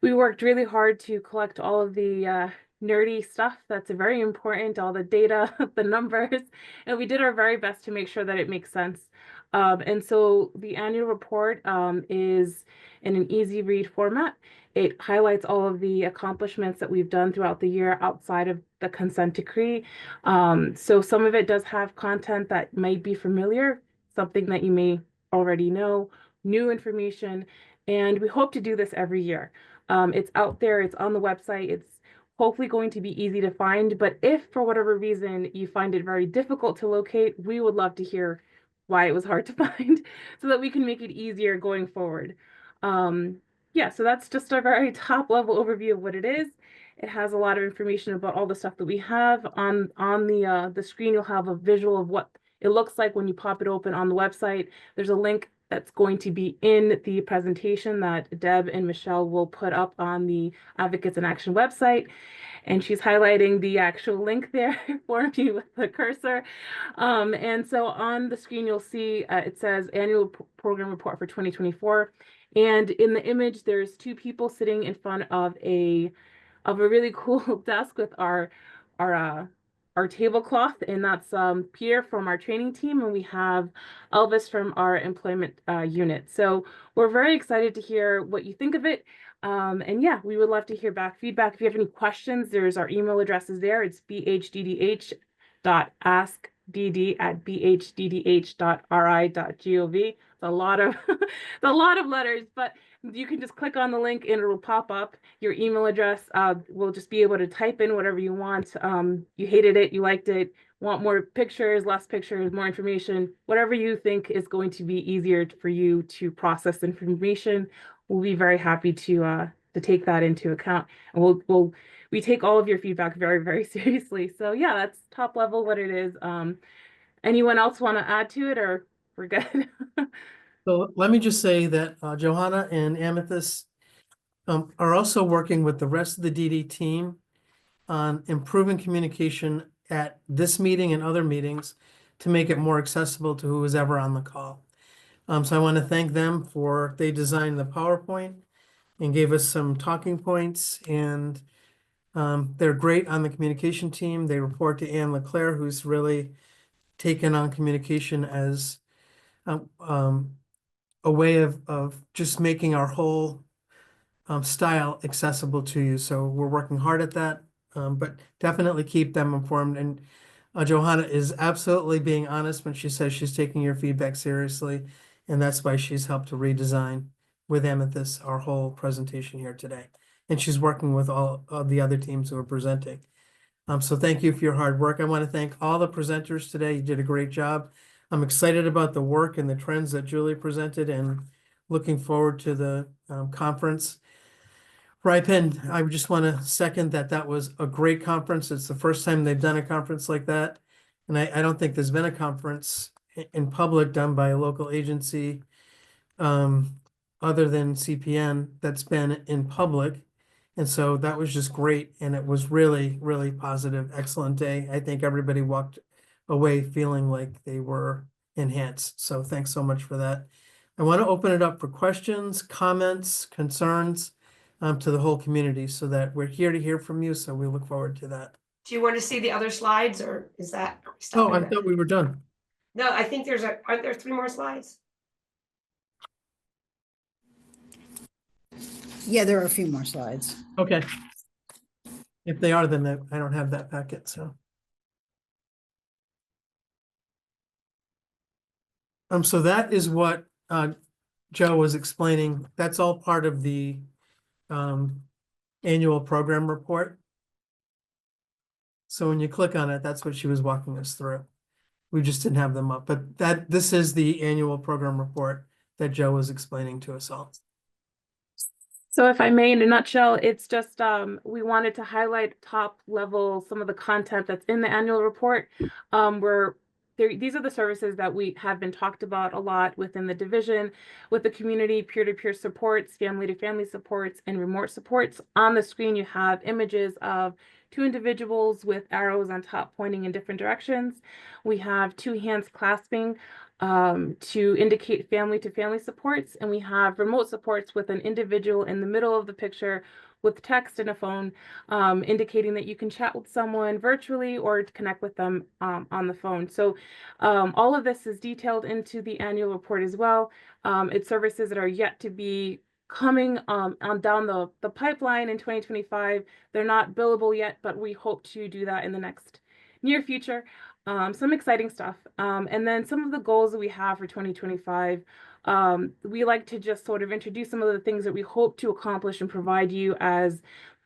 we worked really hard to collect all of the nerdy stuff that's very important, all the data, the numbers, and we did our very best to make sure that it makes sense. And so the annual report is in an easy read format. It highlights all of the accomplishments that we've done throughout the year outside of the consent decree. So some of it does have content that might be familiar, something that you may already know, new information, And we hope to do this every year. It's out there, it's on the website, it's hopefully going to be easy to find. But if for whatever reason you find it very difficult to locate, we would love to hear why it was hard to find so that we can make it easier going forward. Yeah, so that's just a very top level overview of what it is. It has a lot of information about all the stuff that we have on the screen. You'll have a visual of what it looks like when you pop it open on the website. There's a link that's going to be in the presentation that Deb and Michelle will put up on the Advocates in Action website. And she's highlighting the actual link there for me with the cursor. And so on the screen, you'll see it says Annual Program Report for 2024. And in the image, there's two people sitting in front of a really cool desk with our tablecloth, and that's Pierre from our training team, and we have Elvis from our employment unit. So we're very excited to hear what you think of it. And yeah, we would love to hear feedback. If you have any questions, there's our email addresses there. It's bhddh.askdd@bhddh.ri.gov. It's a lot of a lot of letters, but you can just click on the link and it'll pop up. Your email address will just be able to type in whatever you want. You hated it, you liked it, want more pictures, less pictures, more information, whatever you think is going to be easier for you to process information. We'll be very happy to take that into account, and we take all of your feedback very, very seriously. So yeah, that's top level what it is. Anyone else want to add to it, or we're good? So let me just say that Johanna and Amethyst are also working with the rest of the DD team on improving communication at this meeting and other meetings to make it more accessible to who is ever on the call. So I want to thank them they designed the PowerPoint and gave us some talking points, and they're great on the communication team. They report to Anne LeClaire, who's really taken on communication as a way of just making our whole style accessible to you. So we're working hard at that, but definitely keep them informed. And Johanna is absolutely being honest when she says she's taking your feedback seriously. And that's why she's helped to redesign with Amethyst our whole presentation here today. And she's working with all of the other teams who are presenting. So thank you for your hard work. I want to thank all the presenters today. You did a great job. I'm excited about the work and the trends that Julie presented, and looking forward to the conference. Ripon, I just want to second that was a great conference. It's the first time they've done a conference like that. And I don't think there's been a conference in public done by a local agency other than CPN that's been in public. And so that was just great. And it was really, really positive, excellent day. I think everybody walked away feeling like they were enhanced. So thanks so much for that. I want to open it up for questions, comments, concerns to the whole community, so that we're here to hear from you. So we look forward to that. Do you want to see the other slides, or is that? Oh, I thought we were done. No, I think aren't there 3 more slides? Yeah, there are a few more slides. Okay. If they are, then I don't have that packet, so. So that is what Joe was explaining. That's all part of the annual program report. So when you click on it, that's what she was walking us through. We just didn't have them up, but this is the annual program report that Joe was explaining to us all. So if I may, in a nutshell, it's just we wanted to highlight top level some of the content that's in the annual report. These are the services that we have been talked about a lot within the division, with the community, peer-to-peer supports, family-to-family supports, and remote supports. On the screen, you have images of 2 individuals with arrows on top pointing in different directions. We have 2 hands clasping to indicate family-to-family supports, and we have remote supports with an individual in the middle of the picture with text and a phone, indicating that you can chat with someone virtually or connect with them on the phone. So all of this is detailed into the annual report as well. It's services that are yet to be coming on down the pipeline in 2025. They're not billable yet, but we hope to do that in the next near future. Some exciting stuff. And then some of the goals that we have for 2025 We like to just sort of introduce some of the things that we hope to accomplish and provide you as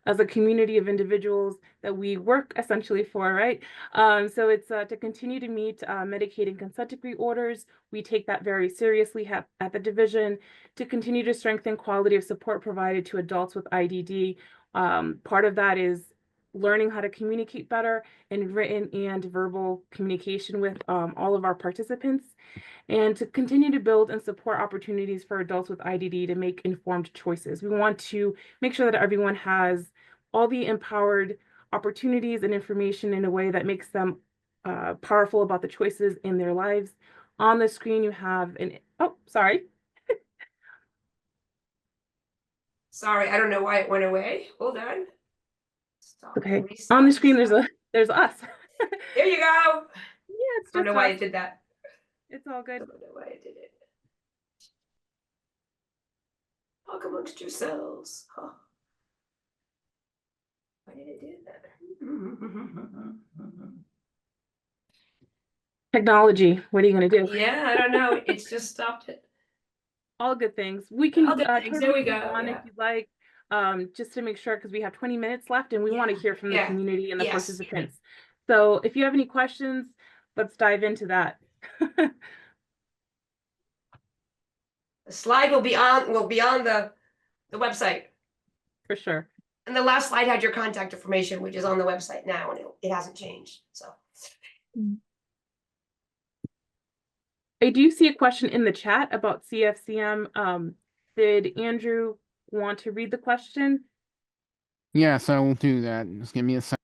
a community of individuals that we work essentially for, right? So it's to continue to meet Medicaid and consent decree orders. We take that very seriously at the division, to continue to strengthen quality of support provided to adults with IDD. Part of that is learning how to communicate better in written and verbal communication with all of our participants, and to continue to build and support opportunities for adults with IDD to make informed choices. We want to make sure that everyone has all the empowered opportunities and information in a way that makes them powerful about the choices in their lives. On the screen, you have oh, sorry. Sorry, I don't know why it went away. Hold on. Stop Okay. reset. On the screen, there's us. There you go. Yeah, it's I don't just know why us. it did that. It's all I good. don't know why it did it. Talk amongst yourselves. Huh. Why did it do that? Technology. What are you going to do? Yeah, I don't know. It's just stopped it. All good things. We can All good things. There we totally go. move on Yeah. if you'd like, just to make sure, because we have 20 minutes left and we want to hear from the Yeah. community and the Yes. participants. So if you have any questions, let's dive into that. The slide will be on the website. For sure. And the last slide had your contact information, which is on the website now, and it hasn't changed. So I do see a question in the chat about CFCM. Did Andrew want to read the question? Yes, I will do that. Just give me a second.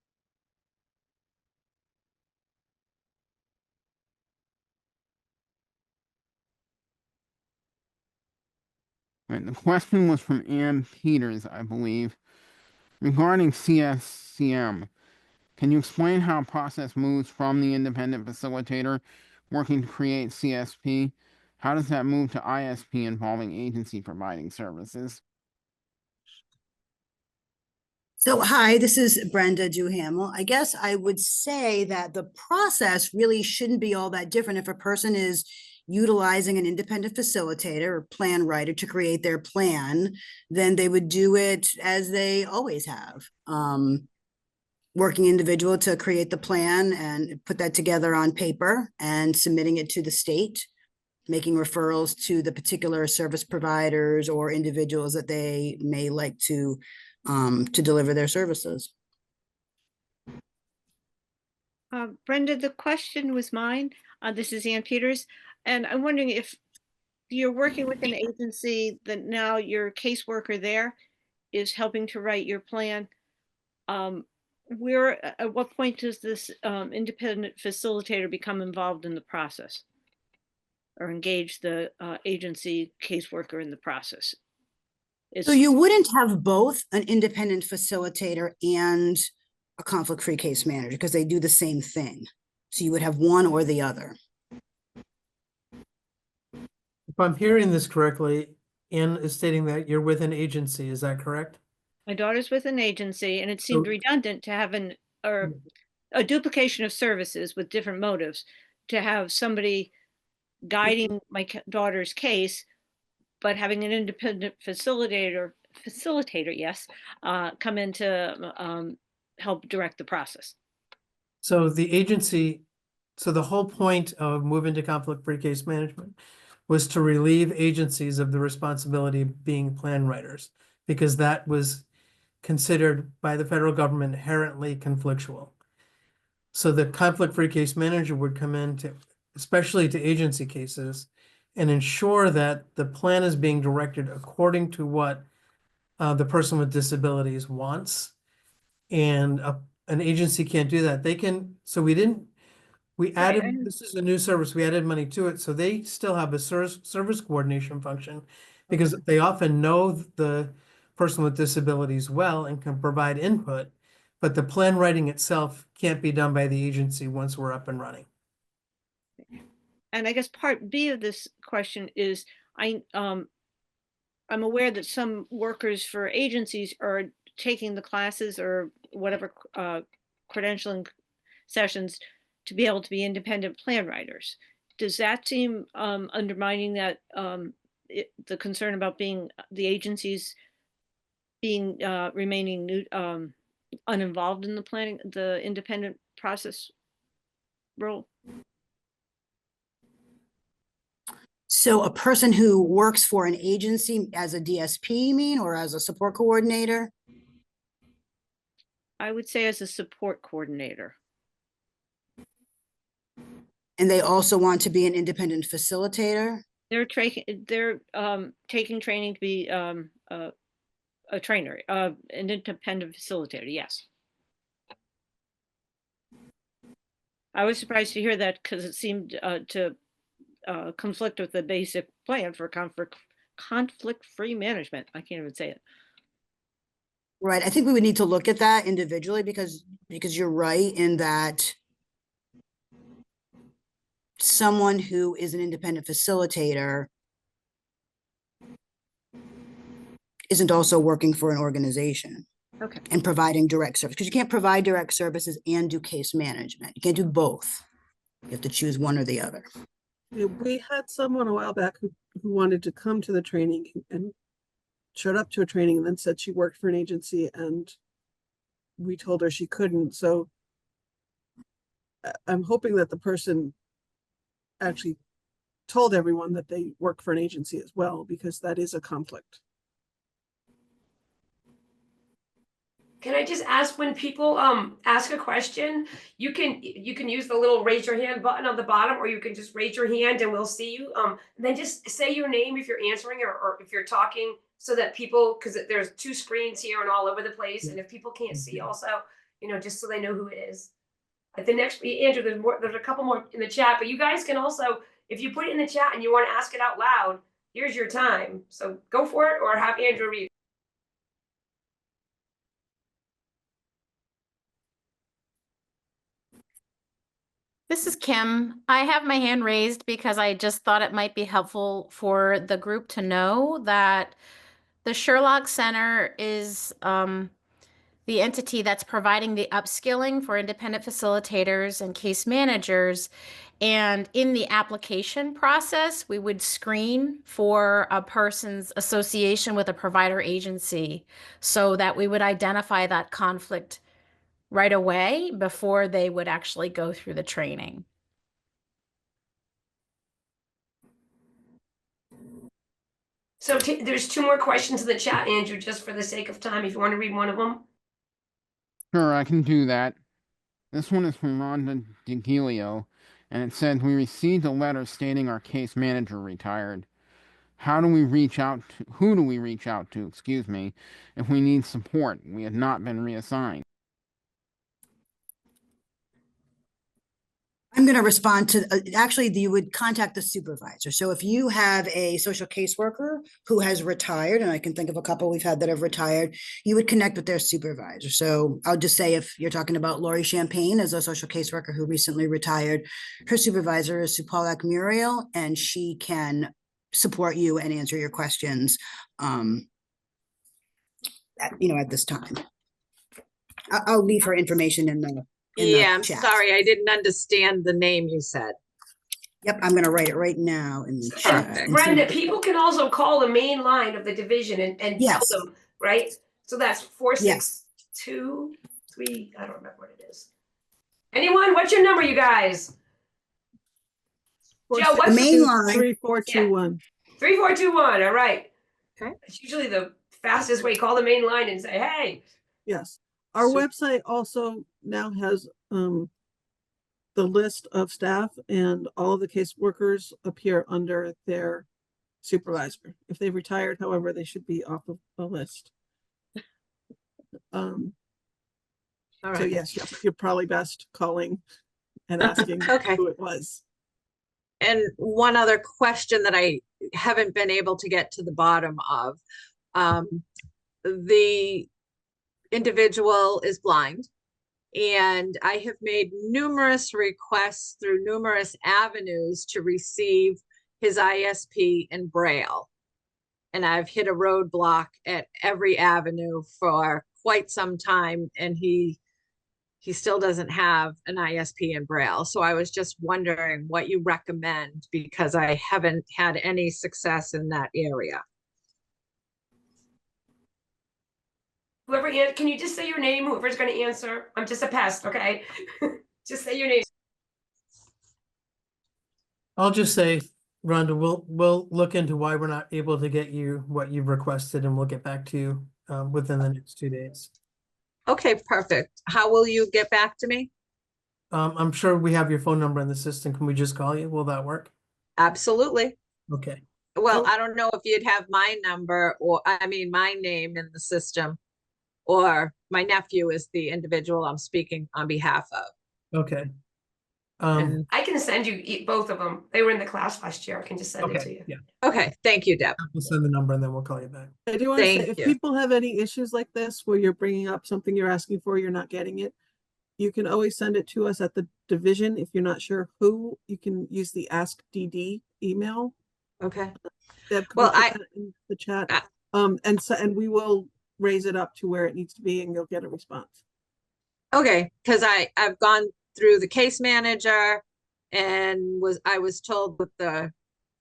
Right, the question was from Ann Peters, I believe, regarding CSCM. Can you explain how a process moves from the independent facilitator working to create CSP? How does that move to ISP involving agency providing services? So, hi, this is Brenda Duhamel. I guess I would say that the process really shouldn't be all that different if a person is utilizing an independent facilitator or plan writer to create their plan, then they would do it as they always have. Working individual to create the plan and put that together on paper and submitting it to the state, making referrals to the particular service providers or individuals that they may like to deliver their services. Brenda, the question was mine. This is Ann Peters, and I'm wondering if you're working with an agency that now your caseworker there is helping to write your plan. At what point does this independent facilitator become involved in the process or engage the agency caseworker in the process? So you wouldn't have both an independent facilitator and a conflict-free case manager because they do the same thing. So you would have one or the other. If I'm hearing this correctly, Ann is stating that you're with an agency, is that correct? My daughter's with an agency, and it seemed redundant to have a duplication of services with different motives, to have somebody guiding my daughter's case, but having an independent facilitator, yes, come in to help direct the process. So the agency, so the whole point of moving to conflict-free case management was to relieve agencies of the responsibility of being plan writers, because that was considered by the federal government inherently conflictual. So the conflict-free case manager would come in to, especially to agency cases, and ensure that the plan is being directed according to what the person with disabilities wants. And an agency can't do that. They can, so we added, this is a new service, we added money to it, so they still have a service coordination function because they often know the person with disabilities well and can provide input, but the plan writing itself can't be done by the agency once we're up and running. And I guess part B of this question is, I'm aware that some workers for agencies are taking the classes or whatever credentialing sessions to be able to be independent plan writers. Does that seem undermining that the concern about being the agencies being remaining uninvolved in the planning, the independent process role. So a person who works for an agency as a DSP, you mean, or as a support coordinator? I would say as a support coordinator. And they also want to be an independent facilitator? They're taking training to be a trainer, an independent facilitator. Yes. I was surprised to hear that because it seemed to conflict with the basic plan for conflict-free management. I can't even say it. Right. I think we would need to look at that individually because you're right in that someone who is an independent facilitator isn't also working for an organization. Okay. And providing direct service, because you can't provide direct services and do case management. You can't do both. You have to choose one or the other. Yeah, we had someone a while back who wanted to come to the training and showed up to a training and then said she worked for an agency and we told her she couldn't. So I'm hoping that the person actually told everyone that they work for an agency as well, because that is a conflict. Can I just ask, when people ask a question, you can use the little raise your hand button on the bottom, or you can just raise your hand and we'll see you. Then just say your name if you're answering or if you're talking, so that people, because there's 2 screens here and all over the place, and if people can't see also, just so they know who it is. At the next, Andrew, there's a couple more in the chat, but you guys can also, if you put it in the chat and you want to ask it out loud, here's your time. So go for it, or have Andrew read. This is Kim. I have my hand raised because I just thought it might be helpful for the group to know that the Sherlock Center is the entity that's providing the upskilling for independent facilitators and case managers. And in the application process, we would screen for a person's association with a provider agency so that we would identify that conflict right away before they would actually go through the training. So there's 2 more questions in the chat, Andrew, just for the sake of time, if you want to read one of them. Sure, I can do that. This one is from Rhonda DeGilio, and it says, we received a letter stating our case manager retired. Who do we reach out to, if we need support? We have not been reassigned. I'm going to respond to, actually, you would contact the supervisor. So if you have a social caseworker who has retired, and I can think of a couple we've had that have retired, you would connect with their supervisor. So I'll just say, if you're talking about Lori Champagne as a social caseworker who recently retired, her supervisor is Supalak Muriel, and she can support you and answer your questions, at this time. I'll leave her information in the I'm chat. sorry, I didn't understand the name you said. Yep, I'm going to write it right now in the chat. Brenda, people can also call the main line of the division and Yes. tell them, right? So that's 4623. I don't remember what it is. Anyone? What's your number, you guys? Joe, what's the main line? 3421. 3421. All right. Okay. It's usually the fastest way. Call the main line and say, hey. Yes. Our website also now has the list of staff, and all of the caseworkers appear under their supervisor. If they've retired, however, they should be off of the list. All right. So yes, you're probably best calling and asking who it was. And one other question that I haven't been able to get to the bottom of, the individual is blind, and I have made numerous requests through numerous avenues to receive his ISP in Braille. And I've hit a roadblock at every avenue for quite some time, and he he still doesn't have an ISP in Braille. So I was just wondering what you recommend, because I haven't had any success in that area. Whoever, can you just say your name? Whoever's going to answer. I'm just a pest, okay? Just say your name. I'll just say, Rhonda, we'll look into why we're not able to get you what you've requested, and we'll get back to you within the next 2 days. Okay, perfect. How will you get back to me? I'm sure we have your phone number in the system. Can we just call you? Will that work? Absolutely. Okay. Well, I don't know if you'd have my number, or I mean, my name in the system, or my nephew is the individual I'm speaking on behalf of. Okay. I can send you both of them. They were in the class last year. I can just send it to you. Yeah. Okay, thank you, Deb. We'll send the number and then we'll call you back. I do want to say, Thank if you. people have any issues like this, where you're bringing up something you're asking for, you're not getting it, you can always send it to us at the division. If you're not sure who, you can use the Ask DD email. Okay. Deb, Well, I in the chat, and we will raise it up to where it needs to be, and you'll get a response. Okay, because I've gone through the case manager, and I was told that the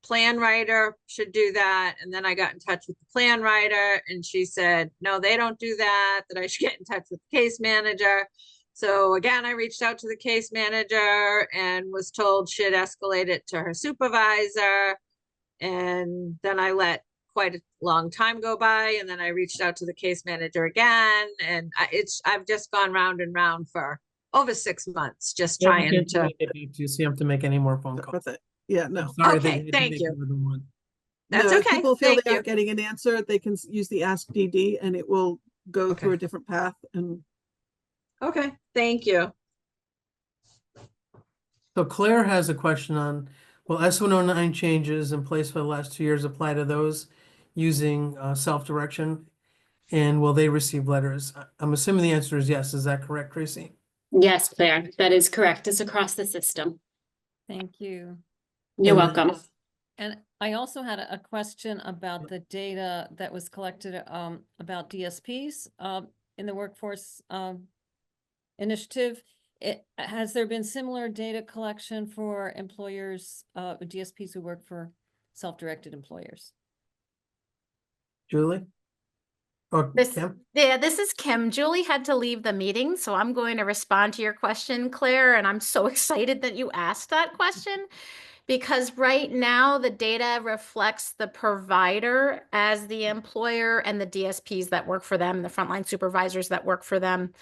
plan writer should do that, and then I got in touch with the plan writer, and she said, no, they don't do that, that I should get in touch with the case manager. So again, I reached out to the case manager and was told she'd escalate it to her supervisor, and then I let quite a long time go by, and then I reached out to the case manager again, and I've just gone round and round for over 6 months, just trying to. You see, have to make any more phone calls. Yeah, no. Sorry Okay, that thank you. One. That's no, okay. If people feel Thank they you. aren't getting an answer, they can use the Ask DD, and it will go through a different path. And okay, thank you. So Claire has a question on, will S109 changes in place for the last 2 years apply to those using self-direction? And will they receive letters? I'm assuming the answer is yes. Is that correct, Tracy? Yes, Claire, that is correct. It's across the system. Thank you. You're welcome. And I also had a question about the data that was collected about DSPs in the workforce initiative. Has there been similar data collection for employers, DSPs who work for self-directed employers? Julie? Or Kim? Yeah, this is Kim. Julie had to leave the meeting, so I'm going to respond to your question, Claire, and I'm so excited that you asked that question, because right now the data reflects the provider as the employer and the DSPs that work for them, the frontline supervisors that work for them.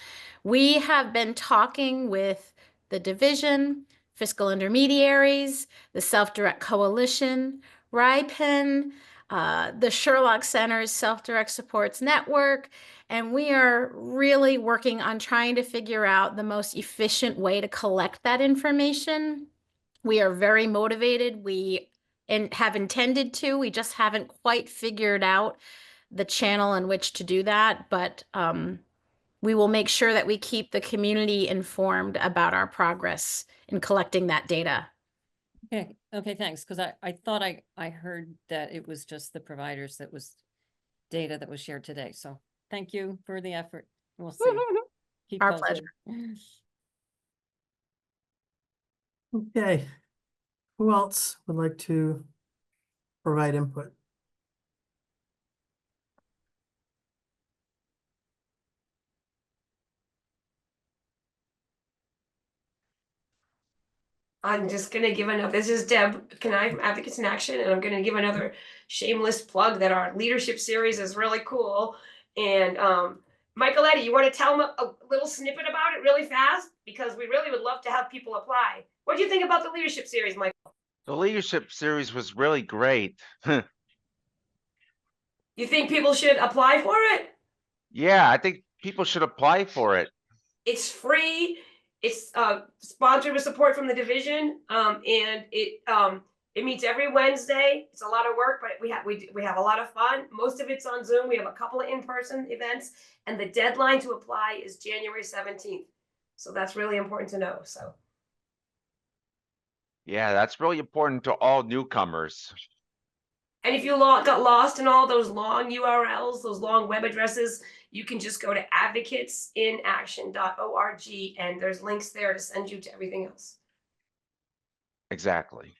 We have been talking with the division, fiscal intermediaries, the Self-Direct Coalition, RIPEN, the Sherlock Center's Self-Direct Supports Network, and we are really working on trying to figure out the most efficient way to collect that information. We are very motivated. We have intended to. We just haven't quite figured out the channel in which to do that, but we will make sure that we keep the community informed about our progress in collecting that data. Okay, thanks. Because I thought I heard that it was just the providers that was data that was shared today. So thank you for the effort. We'll see. Keep Our posted. pleasure. Okay. Who else would like to provide input? I'm just going to give another, this is Deb Kenai from Advocates in Action, and I'm going to give another shameless plug that our leadership series is really cool. And Michaeletti, you want to tell them a little snippet about it really fast? Because we really would love to have people apply. What do you think about the leadership series, Michael? The leadership series was really great. You think people should apply for it? Yeah, I think people should apply for it. It's free. It's sponsored with support from the division, and it meets every Wednesday. It's a lot of work, but we have a lot of fun. Most of it's on Zoom. We have a couple of in-person events, and the deadline to apply is January 17th. So that's really important to know. So. Yeah, that's really important to all newcomers. And if you got lost in all those long URLs, those long web addresses, you can just go to advocatesinaction.org and there's links there to send you to everything else. Exactly.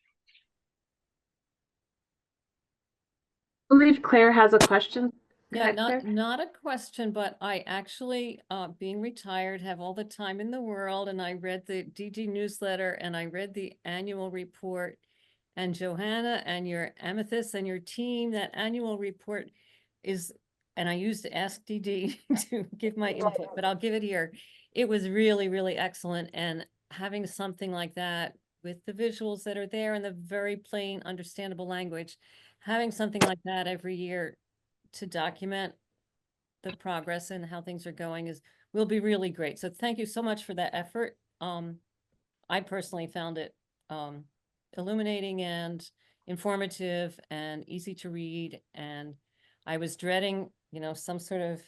I believe Claire has a question. Go Yeah, ahead, Claire. not a question, but I actually, being retired, have all the time in the world, and I read the DG newsletter and I read the annual report. And Johanna and your Amethyst and your team, that annual report is, and I used to ask DD to give my input, but I'll give it here. It was really, really excellent, and having something like that with the visuals that are there and the very plain, understandable language, having something like that every year to document the progress and how things are going will be really great. So thank you so much for that effort. I personally found it illuminating and informative and easy to read. And I was dreading, some sort of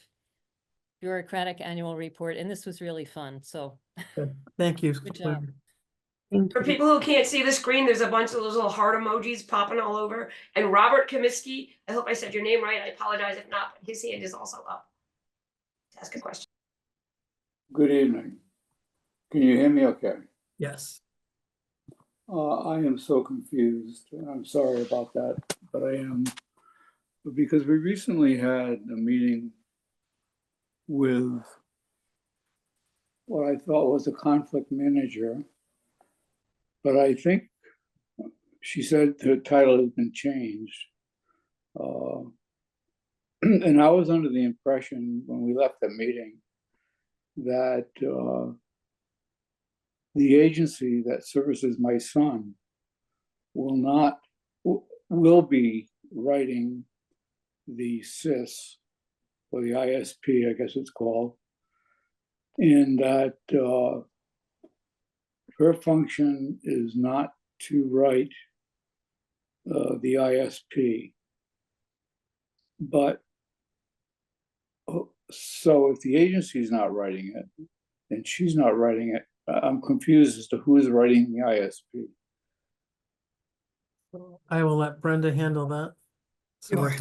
bureaucratic annual report, and this was really fun. So Good. Thank you. good job. For people who can't see the screen, there's a bunch of those little heart emojis popping all over. And Robert Comiskey, I hope I said your name right. I apologize if not, but his hand is also up to ask a question. Good evening. Can you hear me okay? Yes. I am so confused. I'm sorry about that, but I am. Because we recently had a meeting with what I thought was a conflict manager, but I think she said her title has been changed. And I was under the impression when we left the meeting that the agency that services my son will be writing the SIS, or the ISP, I guess it's called, and that her function is not to write the ISP. But so if the agency is not writing it, and she's not writing it, I'm confused as to who is writing the ISP. I will let Brenda handle that. Sure.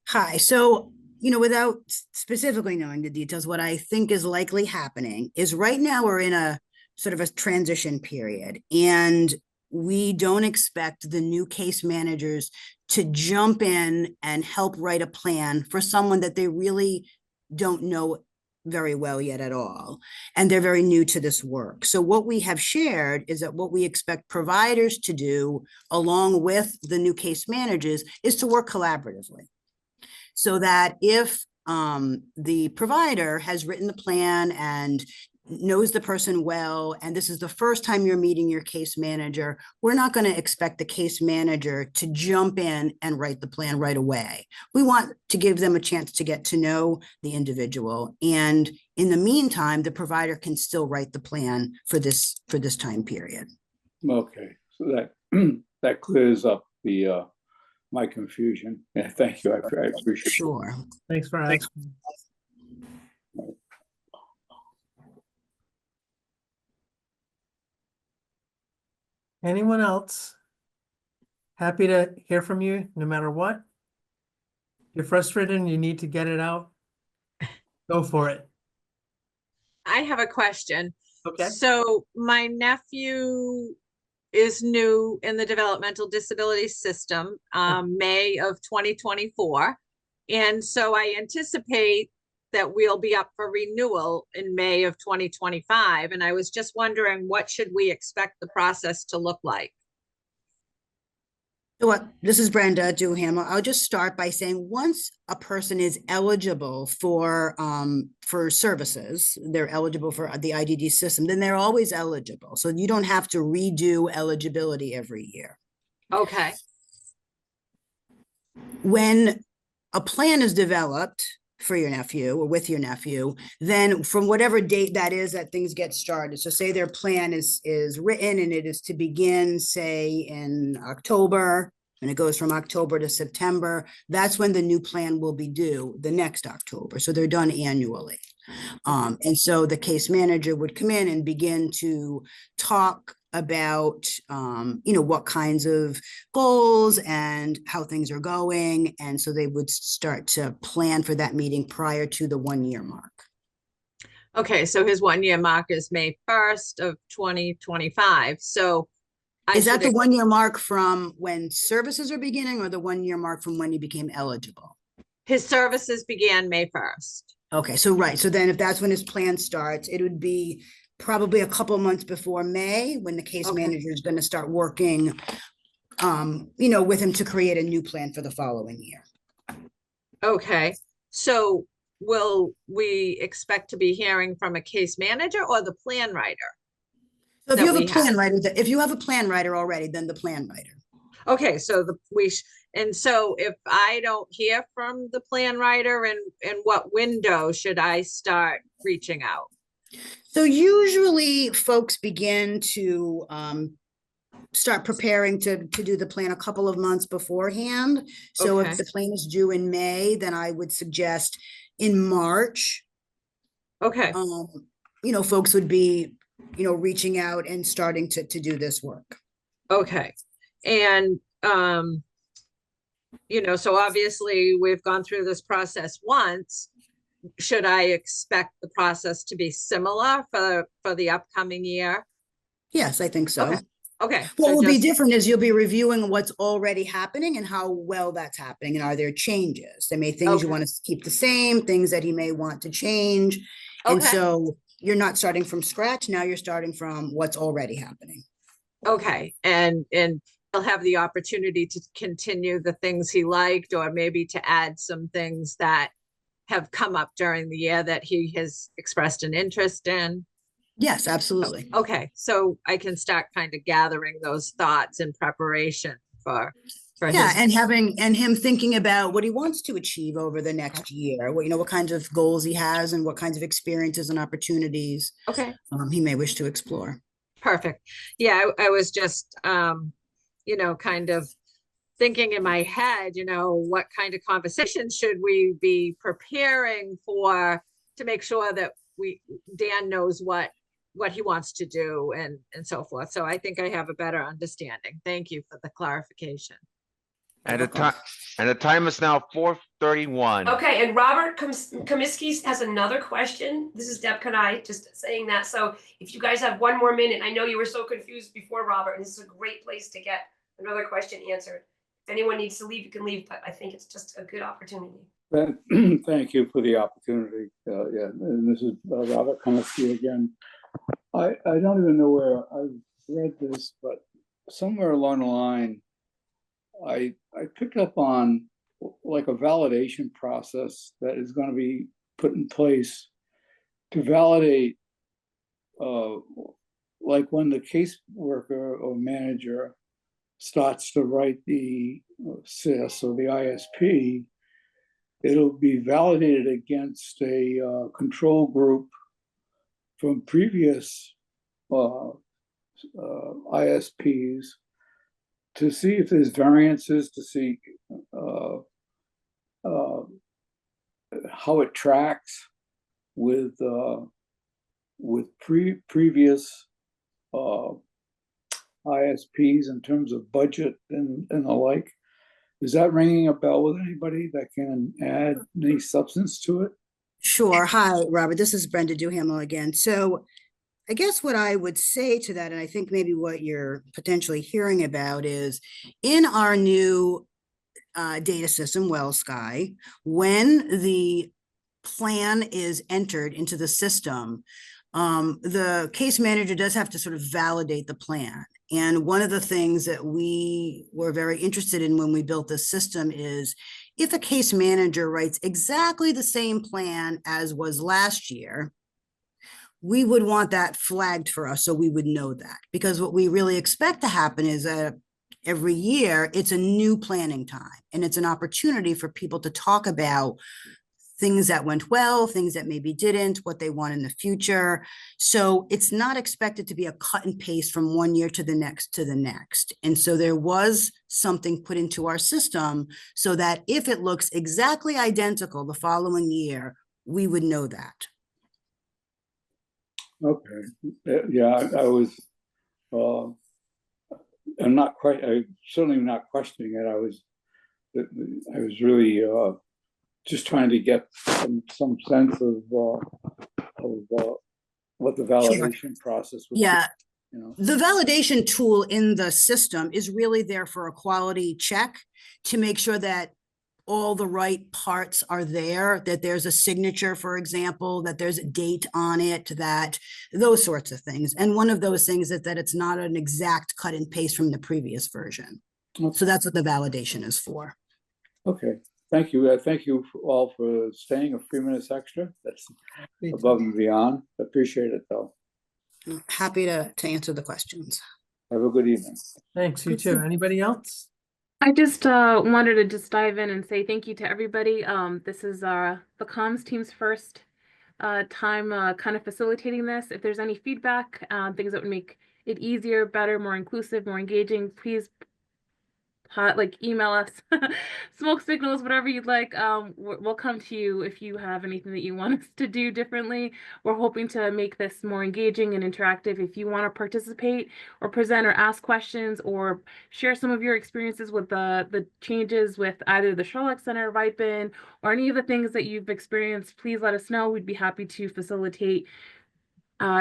Hi. So, without specifically knowing the details, what I think is likely happening is right now we're in a sort of a transition period, and we don't expect the new case managers to jump in and help write a plan for someone that they really don't know very well yet at all. And they're very new to this work. So what we have shared is that what we expect providers to do along with the new case managers is to work collaboratively. So that if the provider has written the plan and knows the person well, and this is the first time you're meeting your case manager, we're not going to expect the case manager to jump in and write the plan right away. We want to give them a chance to get to know the individual. And in the meantime, the provider can still write the plan for this time period. Okay, so that that clears up the my confusion. Yeah, thank you. I appreciate it. Sure. Thanks for asking. Anyone else? Happy to hear from you no matter what. You're frustrated and you need to get it out. Go for it. I have a question. Okay. So my nephew is new in the developmental disability system, May of 2024. And so I anticipate that we'll be up for renewal in May of 2025. And I was just wondering, what should we expect the process to look like? So this is Brenda Duhamel. I'll just start by saying once a person is eligible for services, they're eligible for the IDD system, then they're always eligible. So you don't have to redo eligibility every year. Okay. When a plan is developed for your nephew or with your nephew, then from whatever date that is that things get started. So say their plan is written and it is to begin, say, in October, and it goes from October to September, that's when the new plan will be due the next October. So they're done annually. And so the case manager would come in and begin to talk about, what kinds of goals and how things are going. And so they would start to plan for that meeting prior to the 1 year mark. Okay, so his 1 year mark is May 1st of 2025. So is that the 1 year mark from when services are beginning, or the 1 year mark from when he became eligible? His services began May 1st. Okay, so right. So then if that's when his plan starts, it would be probably a couple months before May, when the case manager is going to start working, with him to create a new plan for the following year. Okay, so will we expect to be hearing from a case manager or the plan writer? So if you have a plan writer, if you have a plan writer already, then the plan writer. Okay, so and so if I don't hear from the plan writer, in what window should I start reaching out? So usually folks begin to start preparing to do the plan a couple of months beforehand. So if the plan is due in May, then I would suggest in March. Okay. Folks would be, reaching out and starting to do this work. Okay. And, so obviously we've gone through this process once. Should I expect the process to be similar for the upcoming year? Yes, I think so. Okay. What will be different is you'll be reviewing what's already happening and how well that's happening. And are there changes? There may be things you want to keep the same, things that he may want to change. And so you're not starting from scratch. Now you're starting from what's already happening. Okay. And he'll have the opportunity to continue the things he liked, or maybe to add some things that have come up during the year that he has expressed an interest in. Yes, absolutely. Okay, so I can start kind of gathering those thoughts in preparation for his... and him thinking about what he wants to achieve over the next year. What kinds of goals he has and what kinds of experiences and opportunities he may wish to explore. Perfect. Yeah, I was just kind of thinking in my head, what kind of conversations should we be preparing for, to make sure that Dan knows what he wants to do and so forth. So I think I have a better understanding. Thank you for the clarification. And the time is now 4:31. Okay, and Robert Comiskey has another question. This is Deb Kanai just saying that. So if you guys have one more minute, I know you were so confused before, Robert, and this is a great place to get another question answered. If anyone needs to leave, you can leave, but I think it's just a good opportunity. Thank you for the opportunity. And this is Robert Comiskey again. I don't even know where I've read this, but somewhere along the line, I picked up on like a validation process that is going to be put in place to validate, like when the case worker or manager starts to write the CIS or the ISP, it'll be validated against a control group from previous ISPs to see if there's variances, to see how it tracks with previous ISPs in terms of budget and the like. Is that ringing a bell with anybody that can add any substance to it? Sure. Hi, Robert. This is Brenda Duhamel again. So I guess what I would say to that, and I think maybe what you're potentially hearing about, is in our new data system, WellSky, when the plan is entered into the system, the case manager does have to sort of validate the plan. And one of the things that we were very interested in when we built this system is if a case manager writes exactly the same plan as was last year, we would want that flagged for us so we would know that. Because what we really expect to happen is that every year it's a new planning time, and it's an opportunity for people to talk about things that went well, things that maybe didn't, what they want in the future. So it's not expected to be a cut and paste from 1 year to the next to the next. And so there was something put into our system so that if it looks exactly identical the following year, we would know that. Okay. Yeah, I was I'm not quite, I'm certainly not questioning it. I was really just trying to get some sense of what the validation process would be. Yeah. You know, The validation tool in the system is really there for a quality check to make sure that all the right parts are there, that there's a signature, for example, that there's a date on it, that those sorts of things. And one of those things is that it's not an exact cut and paste from the previous version. So that's what the validation is for. okay, thank you. Thank you all for staying a few minutes extra. That's above and beyond. Appreciate it, though. Happy to answer the questions. Have a good evening. Thanks, you too. Anybody else? I just wanted to just dive in and say thank you to everybody. This is the comms team's first time kind of facilitating this. If there's any feedback, things that would make it easier, better, more inclusive, more engaging, please email us, smoke signals, whatever you'd like. We'll come to you if you have anything that you want us to do differently. We're hoping to make this more engaging and interactive. If you want to participate or present or ask questions or share some of your experiences with the changes with either the Sherlock Center, Ripon, or any of the things that you've experienced, please let us know. We'd be happy to facilitate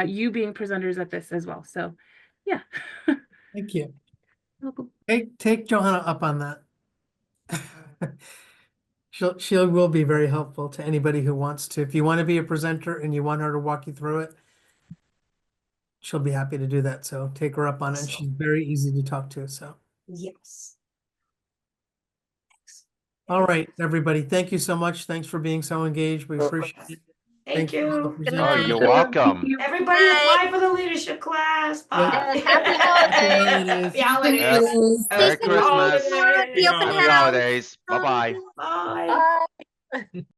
you being presenters at this as well. So yeah. Thank you. Take Johanna up on that. She will be very helpful to anybody who wants to. If you want to be a presenter and you want her to walk you through it, she'll be happy to do that. So take her up on it. And she's very easy to talk to. So Yes. all right, everybody. Thank you so much. Thanks for being so engaged. We appreciate it. Thank you. Oh, you're welcome. Everybody apply for the leadership class. Bye. Happy holidays. Happy holidays. Merry Christmas. Happy open Happy house. holidays. Bye-bye. Bye. Bye.